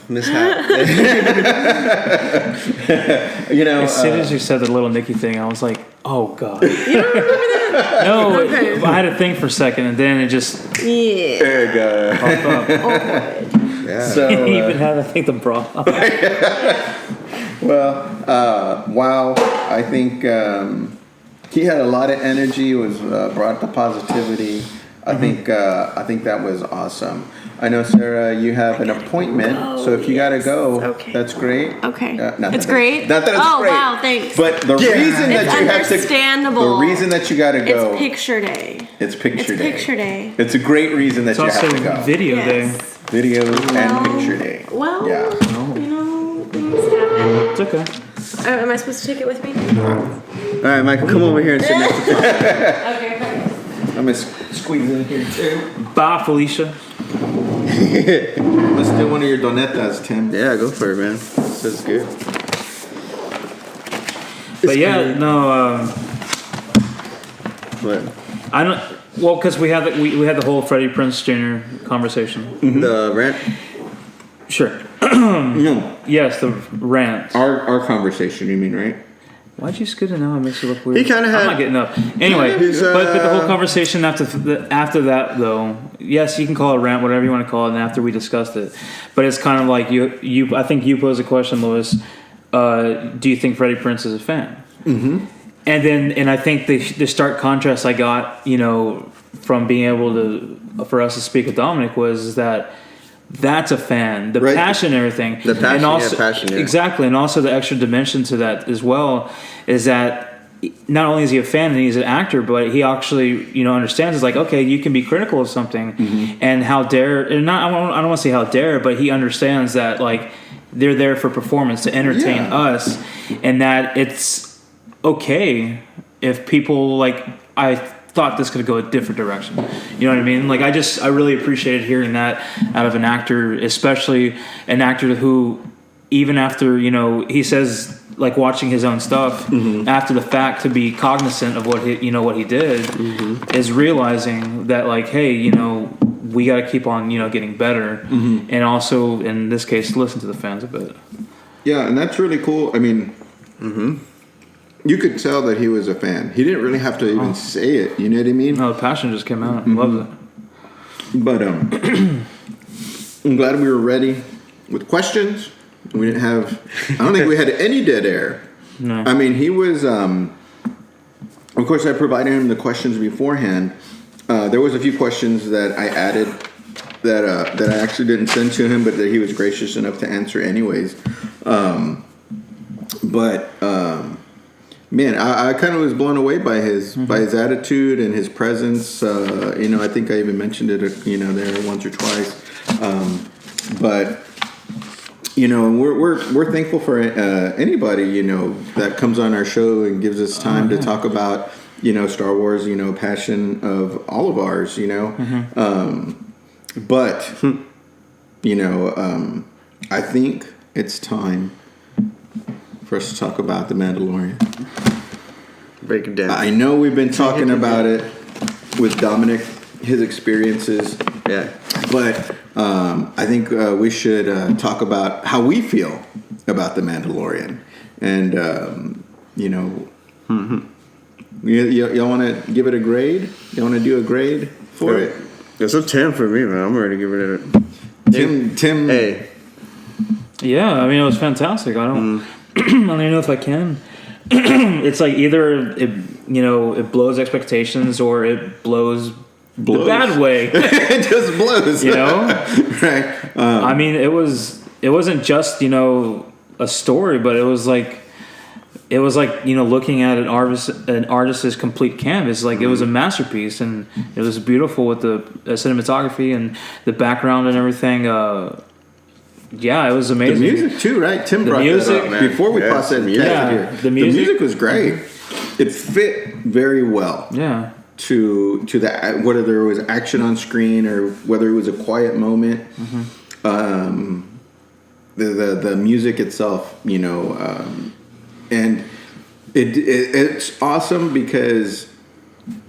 mishap. As soon as you said the little Nicky thing, I was like, "Oh God!" You don't remember that? No, Okay. I had to think for a second, and then it just Yeah. There you go. popped up. Yeah. So, He even had, I think, the bra. wow. I think he had a lot of energy. Was brought the positivity. I think that was awesome. I know, Sarah, you have an appointment, so if you gotta go, Okay. that's great. Okay. Not It's that great? Not that it's Oh, great. wow, thanks. But the reason that It's you have to, understandable. the reason that you gotta go, It's picture day. it's picture It's day. picture day. It's a great reason that It's you also have to go. video day. Yes. Videos Well, and picture day. Well, Yeah. things happen. It's okay. Am I supposed to take it with me? All right, Michael, come over here and sit next to me. Okay, thanks. I'm gonna squeeze in here too. Bye, Felicia. Let's do one of your donetas, Tim. Yeah, go for it, man. This is good. But yeah, no. What? I don't. Well, because we had the whole Freddie Prinze Jr. conversation. The rant? Sure. No, Yes, the rant. our conversation. You mean, right? Why'd you scoot it now? It makes it look weird. He kinda had- I'm not getting up. Anyway, He's, but the whole conversation after that, though, yes, you can call it a rant, whatever you want to call it. And after we discussed it, but it's kind of like you. I think you posed a question, Louis. Do you think Freddie Prinze is a fan? Mm-hmm. And I think the stark contrast I got, from being able for us to speak with Dominic was that. That's a fan. The Right. passion and everything. The passion, and also, passion, yeah. Exactly. And also the extra dimension to that as well is that not only is he a fan and he's an actor, but he actually, understands it's like, okay, you can be critical of something and how dare, and not, I don't want to say how dare, but he understands that like they're there for performance to entertain us and that it's okay if people I thought this could go a different direction. You know what I mean? Like I really appreciated hearing that out of an actor, especially an actor who even after, he says like watching his own stuff after the fact to be cognizant of what he did is realizing that like, hey, we got to keep on, getting better and also in this case, listen to the fans a bit. Yeah, and that's really cool. I mean, you could tell that he was a fan. He didn't really have to even say it. You know what I mean? No, the passion just came out. I loved it. But I'm glad we were ready with questions. We didn't have. I don't think we had any dead air. No. I mean, he was. Of course, I provided him the questions beforehand. There was a few questions that I added that I actually didn't send to him, but that he was gracious enough to answer anyways. Man, I kind of was blown away by his attitude and his presence. I think I even mentioned it, there once or twice. But we're thankful for anybody that comes on our show and gives us time to talk about Star Wars. Passion of all of ours. But I think it's time for us to talk about The Mandalorian. Break it down. I know we've been talking about it with Dominic, his experiences. Yeah. But I think we should talk about how we feel about The Mandalorian. And, y'all want to give it a grade? Y'all want to do a grade for it? It's a 10 for me, man. I'm ready to give it a... Tim. Hey. Yeah, I mean, it was fantastic. I don't even know if I can. It's like either it blows expectations or it blows the bad way. It just blows. Right. I mean, it wasn't just a story, but it was like looking at an artist's complete canvas. Like it was a masterpiece, and it was beautiful with the cinematography and the background and everything. Yeah, it was amazing. The music too, right? Tim brought that up, man. Before we paused that here. The music was great. It fit very well. Yeah. To the whether it was action on screen or whether it was a quiet moment. The music itself, and It's awesome because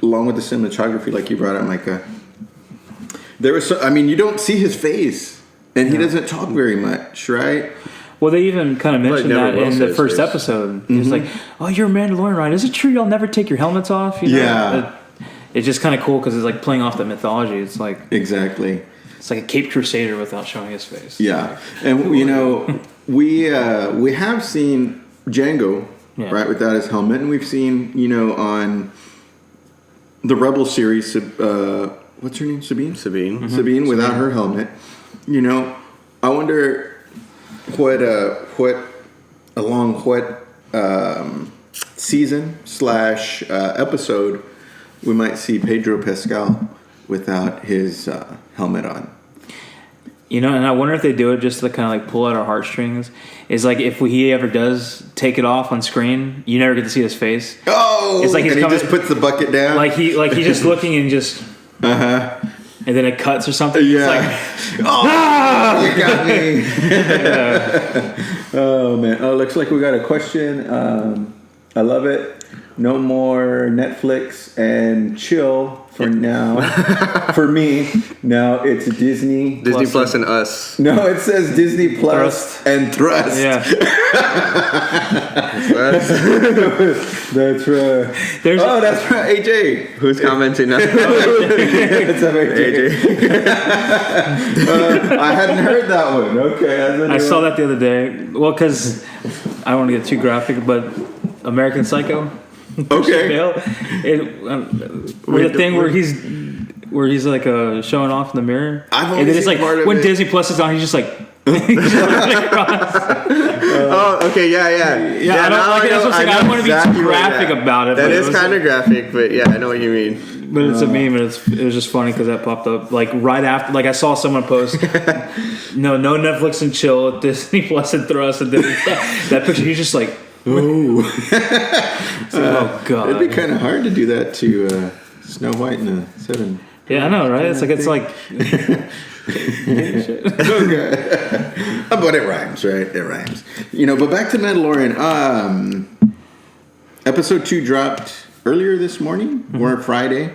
along with the cinematography, like you brought up, Micah, there was you don't see his face, and he doesn't talk very much, right? Well, they even kind of mentioned that in the first episode. It's like, oh, you're a Mandalorian, right? Is it true y'all never take your helmets off? You know? Yeah. It's just kind of cool because it's like playing off the mythology. It's like exactly. It's like a Caped Crusader without showing his face. Yeah, and we have seen Django right without his helmet, and we've seen on the Rebel series. What's her name? Sabine. Sabine. Sabine without her helmet. I wonder what season / episode we might see Pedro Pascal without his helmet on. And I wonder if they do it just to kind of like pull out our heartstrings. Is like if he ever does take it off on screen, you never get to see his face. Oh, it's like he just puts the bucket down. Like he's just looking and just. And then it cuts or something. Yeah. It's like, you got me. Oh man. Oh, looks like we got a question. I love it. No more Netflix and chill for now. For me, now it's Disney Plus and Us. No, it says Disney Plus and Thrust. Yeah. That's right. That's right. AJ. Who's commenting now? What's up, AJ? I hadn't heard that one. Okay. I saw that the other day. Well, because I don't want to get too graphic, but American Psycho. Okay. The thing where he's like showing off in the mirror, I've only and then it's seen like part of when it. Disney Plus is on, he's just like. Oh, okay, yeah. I don't want to be too graphic about it. That is kind of graphic, but yeah, I know what you mean. But it's a meme, and it was just funny because that popped up like right after. Like I saw someone post, no Netflix and chill at Disney Plus and Thrust, and then that picture. He's just like. Oh. Oh god! It'd be kind of hard to do that to Snow White and the Seven. Yeah, I know, right? It's like. Okay. But it rhymes, right? It rhymes. But back to Mandalorian. Episode 2 dropped earlier this morning. We're Friday.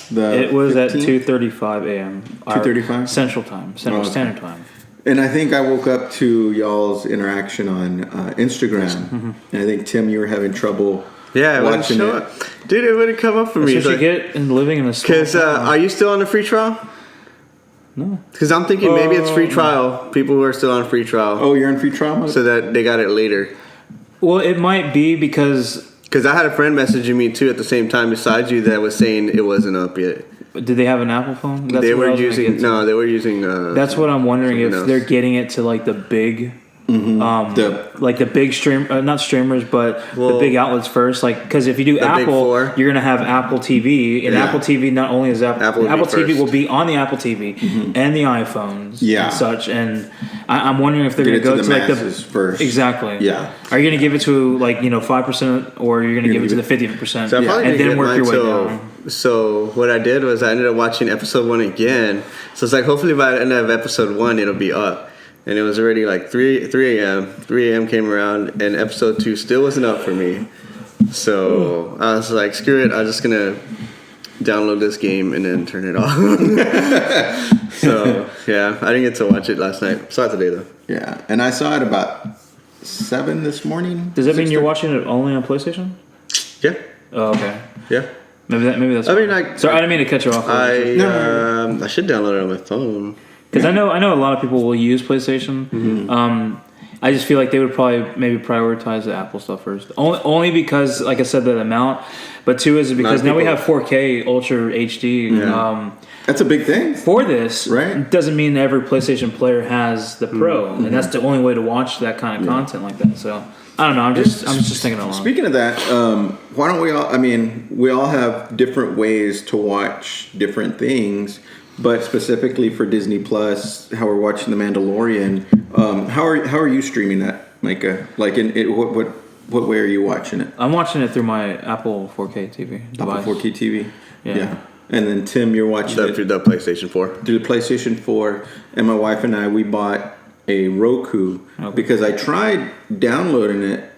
It was 15th? at 2:35 a.m. 2:35 Central Time, Central Standard Time. And I think I woke up to y'all's interaction on Instagram. And I think, Tim, you were having trouble watching it. Dude, it wouldn't come up for me. That's what you get in living in a small Because are you still on the free trial? No. Because I'm thinking maybe it's free trial. People who are still on free trial. Oh, you're in free trial mode? So that they got it later. Well, it might be because I had a friend messaging me too at the same time besides you that was saying it wasn't up yet. Did they have an Apple phone? They were using. That's what I'm wondering if else. they're getting it to like the big. Like the big not streamers, but the big outlets first. Like, because if you do Apple, you're gonna have Apple TV, and Apple TV not only is Apple TV will be on the Apple TV and the iPhones, and such. And I'm wondering if they're gonna go to like the first. Exactly. Yeah. Are you gonna give it to 5%, or you're gonna give it to the 50%, so and then work your way down? So what I did was I ended up watching episode 1 again. So it's like hopefully by the end of episode 1 it'll be up. And it was already like 3 a.m. 3 a.m. came around, and episode 2 still wasn't up for me. So I was like, screw it. I'm just going to download this game and then turn it off. So, yeah, I didn't get to watch it last night. Saw it today, though. Yeah, and I saw it about 7 this morning. Does that mean you're watching it only on PlayStation? Yeah. Oh, okay. Yeah. Maybe that's. I mean, sorry, I didn't mean to cut you off. I should download it on my phone. Because I know a lot of people will use PlayStation. I just feel like they would probably maybe prioritize the Apple stuff first. Only because, like I said, the amount. But two is because now we have 4K Ultra HD. Yeah. That's a big thing for this. Right? It doesn't mean every PlayStation player has the Pro, and that's the only way to watch that kind of content like that. So I don't know. I'm just thinking along. Speaking of that, why don't we all? I mean, we all have different ways to watch different things. But specifically for Disney Plus, how we're watching The Mandalorian, how are you streaming that, Micah? Like, what way are you watching it? I'm watching it through my Apple 4K TV device. Apple 4K TV, yeah. And then Tim, you're watching it through the PlayStation 4. Through the PlayStation 4, and my wife and I, we bought a Roku because I tried downloading it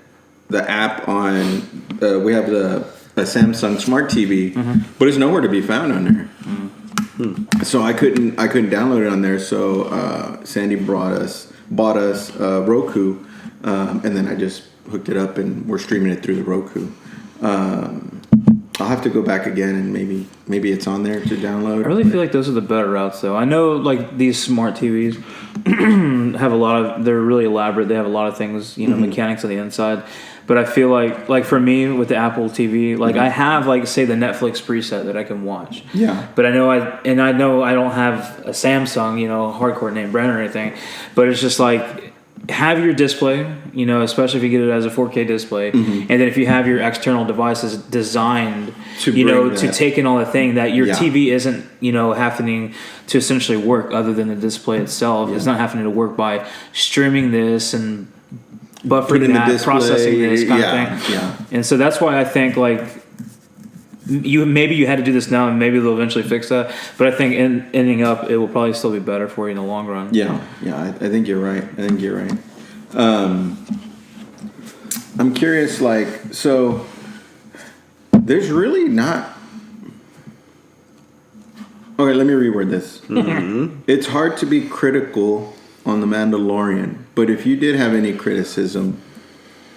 the app on. We have a Samsung Smart TV, but it's nowhere to be found on there. So I couldn't download it on there. So Sandy bought us Roku, and then I just hooked it up, and we're streaming it through the Roku. I'll have to go back again, and maybe it's on there to download. I really feel like those are the better routes, though. I know, like, these smart TVs have a lot of. They're really elaborate. They have a lot of things, mechanics on the inside. But I feel like for me with the Apple TV, like I have like say the Netflix preset that I can watch. Yeah. But I know I don't have a Samsung, hardcore name brand or anything. But it's just like have your display, especially if you get it as a 4K display, and then if you have your external devices designed, to take in all the thing that your TV isn't, happening to essentially work other than the display itself. Yeah. It's not having to work by streaming this and buffering that, processing this kind of thing. Yeah. And so that's why I think like you had to do this now, and maybe they'll eventually fix that. But I think ending up, it will probably still be better for you in the long run. Yeah. I think you're right. I'm curious, like, so there's really not. Okay, let me reword this. It's hard to be critical on The Mandalorian, but if you did have any criticism,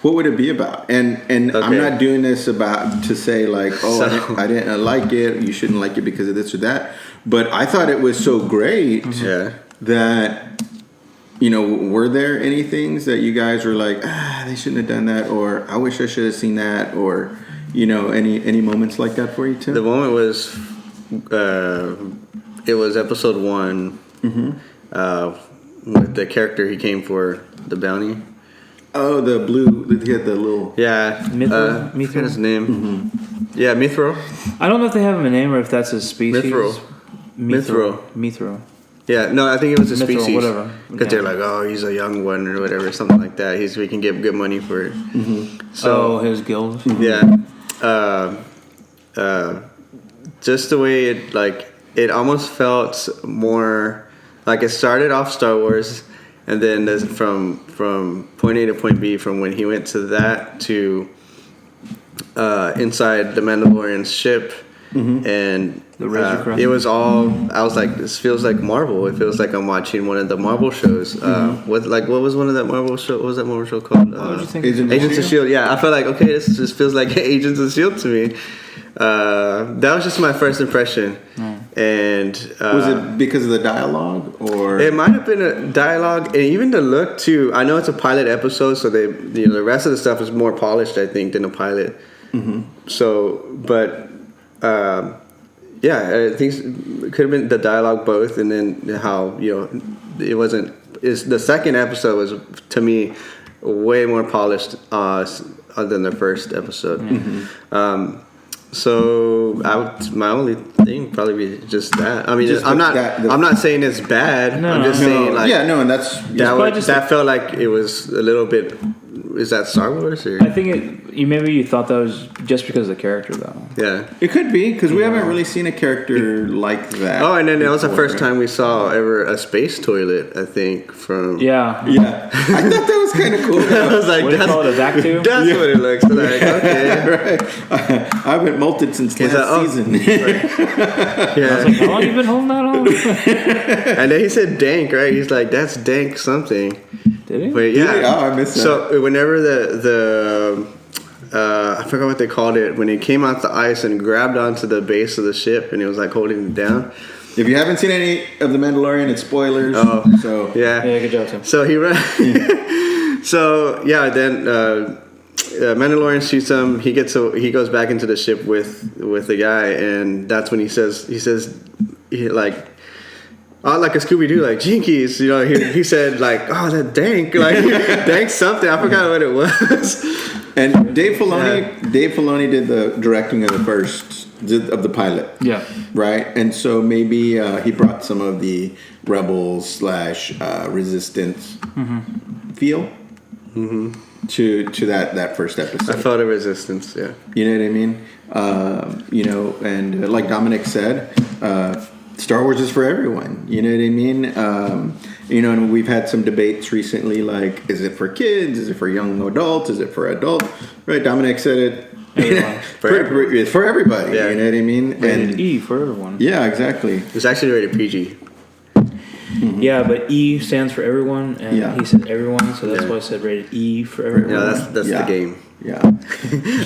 what would it be about? And okay. I'm not doing this to say like, I didn't like it, you shouldn't like it because of this or that, but I thought it was so great that, were there any things that you guys were like, they shouldn't have done that, or I wish I should have seen that, or, any moments like that for you, Tim? The moment was, it was episode 1, with the character he came for, the bounty. Oh, the blue. He had the little. Yeah, Mithra. I forget his name. Yeah, Mithro. I don't know if they have him a name or if that's his species. Mithro. Yeah, no, I think it was a species. Whatever. Because they're like, oh, he's a young one or whatever, something like that. We can get good money for it. So his guild. Yeah. Just the way it almost felt more. Like it started off Star Wars, and then from point A to point B, from when he went to that to inside the Mandalorian ship, and it was all. I was like, this feels like Marvel. It feels like I'm watching one of the Marvel shows. What was one of that Marvel show? What was that Marvel show called? Agents of S.H.I.E.L.D. Yeah, I felt like okay, this just feels like Agents of S.H.I.E.L.D. to me. That was just my first impression. And was it because of the dialogue, or it might have been a dialogue, and even the look too. I know it's a pilot episode, so the rest of the stuff is more polished, I think, than a pilot. So, but I think it could have been the dialogue both, and then how it wasn't. The second episode was to me way more polished than the first episode. So my only thing would probably be just that. I mean, I'm not saying it's bad. I'm just saying like and that felt like it was a little bit. Is that Star Wars? Or? I think maybe you thought that was just because of the character, though. Yeah, it could be because we haven't really seen a character like that. Oh, and then it was the first time we saw ever a space toilet. I think from I thought that was kind of cool. I was like, what do you call it, a vac tube? That's what it looks like. Okay, right. I haven't molted since last season. I was like, how long have you been holding that on? And then he said dank, right? He's like, that's dank something. Did he? But yeah. Oh, I missed that. So whenever the I forgot what they called it, when he came out the ice and grabbed onto the base of the ship and he was like holding it down. If you haven't seen any of The Mandalorian, it's spoilers. Oh, so yeah, good job, Tim. So he ran. So yeah, then Mandalorian shoots him. He goes back into the ship with the guy, and that's when he says like a Scooby-Doo, like Jinkies, he said like, oh, that dank, like dank something. I forgot what it was. And Dave Filoni did the directing of the pilot. Yeah. Right? And so maybe he brought some of the Rebels / Resistance feel to that first episode. I felt a resistance, yeah. You know what I mean? And like Dominic said, Star Wars is for everyone. You know what I mean? You know, and we've had some debates recently, like, is it for kids? Is it for young adults? Is it for adults? Right? Dominic said it. For everybody. Yeah. You know what I mean? Rated E for everyone. Yeah, exactly. It's actually rated PG. Mm-hmm. Yeah, but E stands for everyone, and Yeah. he said everyone, so that's Yeah. why I said rated E for everyone. Yeah, that's the game. Yeah.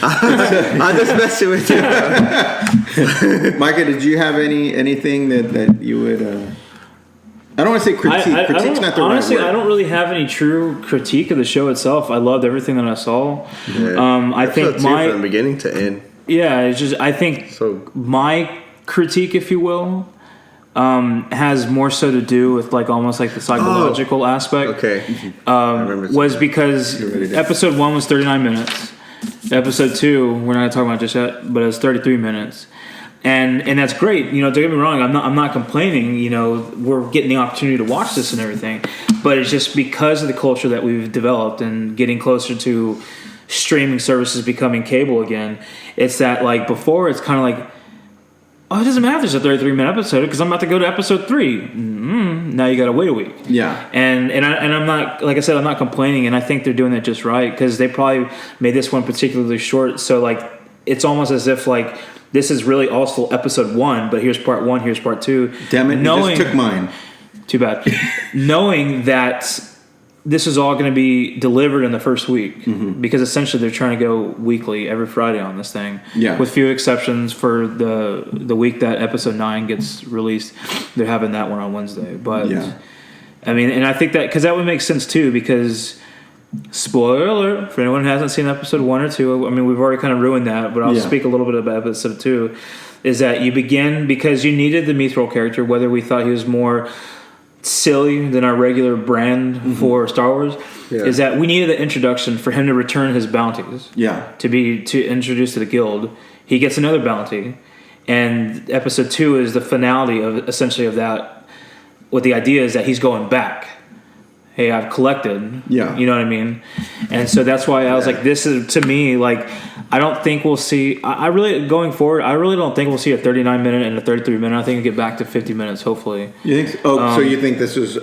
I'm just messing with you. Micah, did you have anything that you would? I don't want to say critique. Critique's not the honestly, right word. I don't really have any true critique of the show itself. I loved everything that I saw. Yeah. I think from beginning to end. Yeah, it's just I think my critique, if you will, has more so to do with like almost like the psychological aspect. Okay. Was because episode 1 was 39 minutes. Episode 2, we're not gonna talk about it just yet, but it was 33 minutes. And that's great. You know, don't get me wrong, I'm not complaining, you know, we're getting the opportunity to watch this and everything. But it's just because of the culture that we've developed and getting closer to streaming services becoming cable again, it's that like before it's kind of like, oh, it doesn't matter if there's a 33-minute episode because I'm about to go to episode 3. Now you got to wait a week. Yeah. And I'm not, like I said, I'm not complaining, and I think they're doing that just right because they probably made this one particularly short. So like, it's almost as if like this is really also episode 1, but here's part 1, here's part 2. Damn it! You just took mine. Too bad. Knowing that this is all going to be delivered in the first week because essentially they're trying to go weekly every Friday on this thing. Yeah. With few exceptions for the week that episode 9 gets released, they're having that one on Wednesday. But yeah. I mean, and I think that because that would make sense too because spoiler alert for anyone who hasn't seen episode 1 or 2. I mean, we've already kind of ruined that, but I'll speak a little bit about episode 2. Is that you begin because you needed the Mithril character, whether we thought he was more silly than our regular brand for Star Wars, is that we needed the introduction for him to return his bounties. Yeah. To introduce to the guild. He gets another bounty, and episode 2 is the finality of essentially of that. What the idea is that he's going back. Hey, I've collected. Yeah. You know what I mean? And so that's why I was like, this is, to me, like, I don't think we'll see, I really, going forward, I really don't think we'll see a 39-minute and a 33-minute. I think we'll get back to 50 minutes, hopefully. You think? So you think this was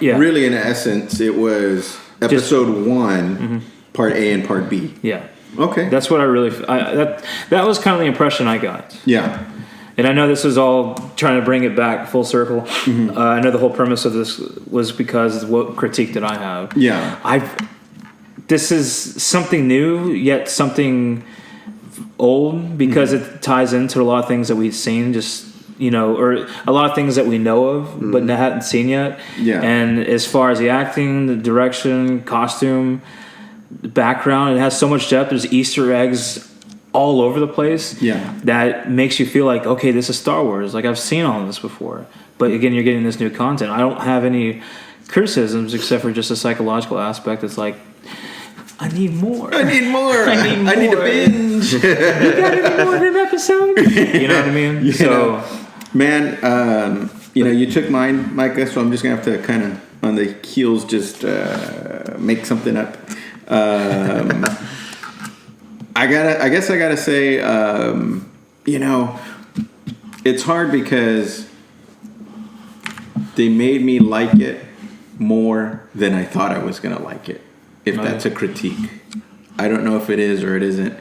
really, in essence, it was episode 1, part A and part B. Yeah. Okay. That's what I really, that was kind of the impression I got. Yeah. And I know this is all trying to bring it back full circle. I know the whole premise of this was because of what critique that I have. Yeah. This is something new, yet something old because it ties into a lot of things that we've seen, just, you know, or a lot of things that we know of but hadn't seen yet. Yeah. And as far as the acting, the direction, costume, the background, it has so much depth. There's Easter eggs all over the place. Yeah. That makes you feel like, okay, this is Star Wars. Like, I've seen all of this before. But again, you're getting this new content. I don't have any criticisms except for just a psychological aspect. It's like, I need more. I need more. I need to binge. You got any more than an episode? You know what I mean? You so, know, man, you know, you took mine, Micah, so I'm just going to have to kind of, on the heels, just make something up. I guess I gotta say, you know, it's hard because they made me like it more than I thought I was gonna like it. If that's a critique, I don't know if it is or it isn't,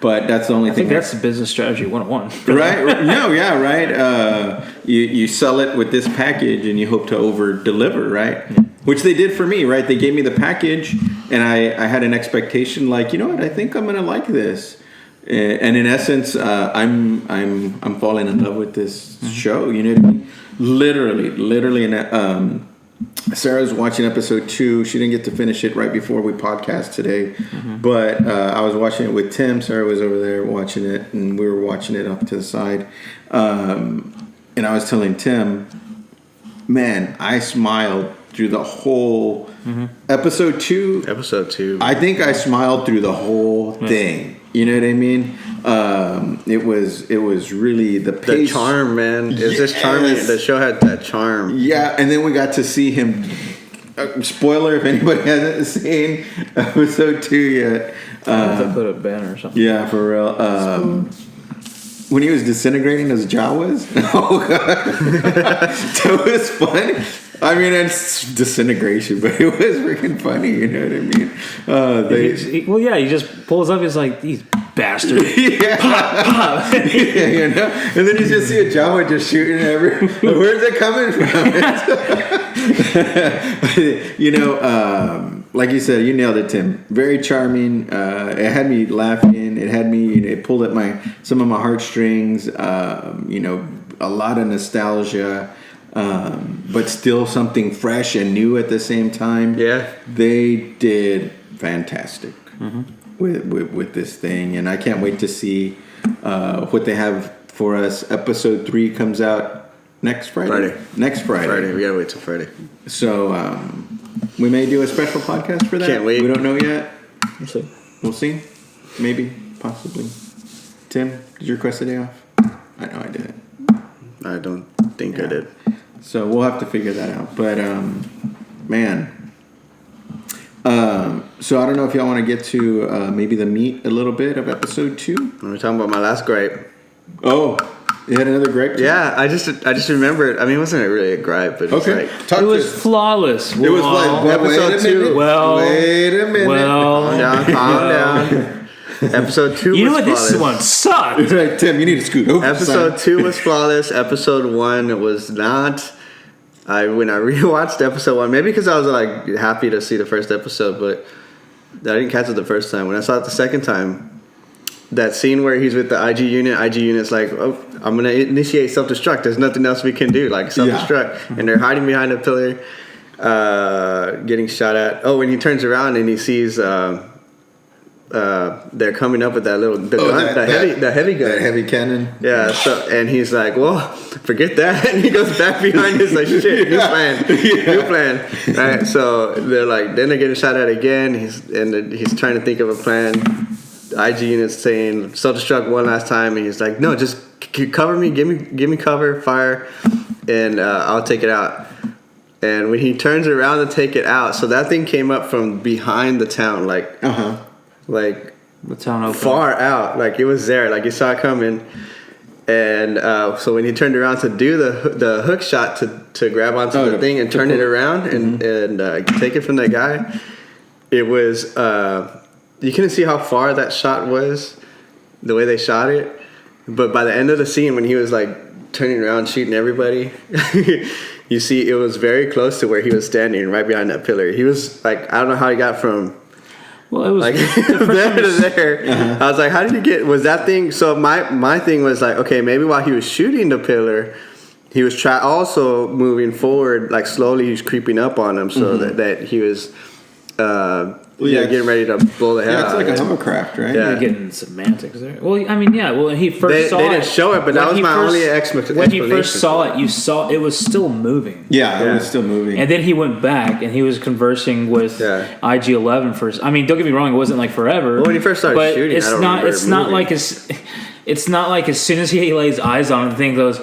but that's the only thing. I think that's the business strategy 101. Right? No, yeah, right. You sell it with this package and you hope to over deliver, right? Yeah. Which they did for me, right? They gave me the package, and I had an expectation, like, you know what? I think I'm gonna like this, and in essence, I'm falling in love with this show. You know what I mean? Literally, and Sarah's watching episode 2. She didn't get to finish it right before we podcast today, but I was watching it with Tim. Sarah was over there watching it, and we were watching it off to the side. And I was telling Tim, man, I smiled through the whole episode 2. Episode 2. I think I smiled through the whole thing. You know what I mean? It was really the pace. The charm, man. It's just charming. The show had that charm. Yeah, and then we got to see him. Spoiler if anybody hasn't seen episode 2 yet. I put a banner or something. Yeah, for real. When he was disintegrating those Jawas. Oh god, that was funny. I mean, it's disintegration, but it was freaking funny. You know what I mean? He just pulls up. He's like, these bastards. Yeah. Pop, pop. Yeah, you know? And then you just see a Jawa just shooting everywhere. Where's it coming from? You know, like you said, you nailed it, Tim. Very charming. It had me laughing. It had me, it pulled at some of my heartstrings. You know, a lot of nostalgia. But still something fresh and new at the same time. Yeah. They did fantastic. With this thing, and I can't wait to see what they have for us. Episode 3 comes out next Friday. Next Friday. We gotta wait till Friday. So we may do a special podcast for that. Can't wait. We don't know yet. We'll see. We'll see. Maybe. Possibly. Tim, did you request a day off? I know I didn't. I don't think I did. So we'll have to figure that out. But man. So I don't know if y'all want to get to maybe the meat a little bit of episode 2. We're talking about my last gripe. Oh, you had another gripe? Yeah, I just remembered. I mean, it wasn't really a gripe, but it's Okay. like Talk It to was us. flawless. It was like episode 2. Wait a minute. calm down. Episode 2 You know was what? This flawless. one sucked. Right, Tim, you need to scoot over. Episode 2 was flawless. Episode 1 was not. When I rewatched episode 1, maybe because I was like happy to see the first episode, but I didn't catch it the first time. When I saw it the second time, that scene where he's with the IG unit's like, oh, I'm gonna initiate self-destruct. There's nothing else we can do, like self-destruct, and they're hiding behind a pillar, getting shot at. Oh, when he turns around and he sees. They're coming up with that gun, the heavy gun, That heavy cannon. Yeah. So and he's like, "Well, forget that," and he goes back behind his like, "Shit, new plan." Right. So they're like, then they're getting shot at again. He's trying to think of a plan. The IG unit's saying self-destruct one last time, and he's like, "No, just cover me, give me cover, fire, and I'll take it out." And when he turns around to take it out, so that thing came up from behind the town, like. Like The town opened. far out, like it was there, like you saw it coming, and so when he turned around to do the hook shot to grab onto the thing and turn it around and take it from that guy, it was you couldn't see how far that shot was, the way they shot it, but by the end of the scene when he was like turning around shooting everybody, you see it was very close to where he was standing, right behind that pillar. He was like, I don't know how he got from. Well, it was Like there to there. I was like, how did you get? Was that thing? So my thing was like, okay, maybe while he was shooting the pillar, he was also moving forward, like slowly. He was creeping up on him, so that he was, getting ready to blow the hell Yeah, it's out. like a of it. hovercraft, right? Yeah. You're getting semantics there. Well, I mean, yeah. Well, when he first saw They it. didn't show it, but that was my only explanation. When he first saw it, you saw it was still moving. Yeah, it was still moving. And then he went back and he was conversing with IG-11 first. I mean, don't get me wrong, it wasn't like forever. Well, when he first started but shooting, it's I don't not. remember It's it not moving. like it's not like as soon as he lays eyes on it, the thing goes.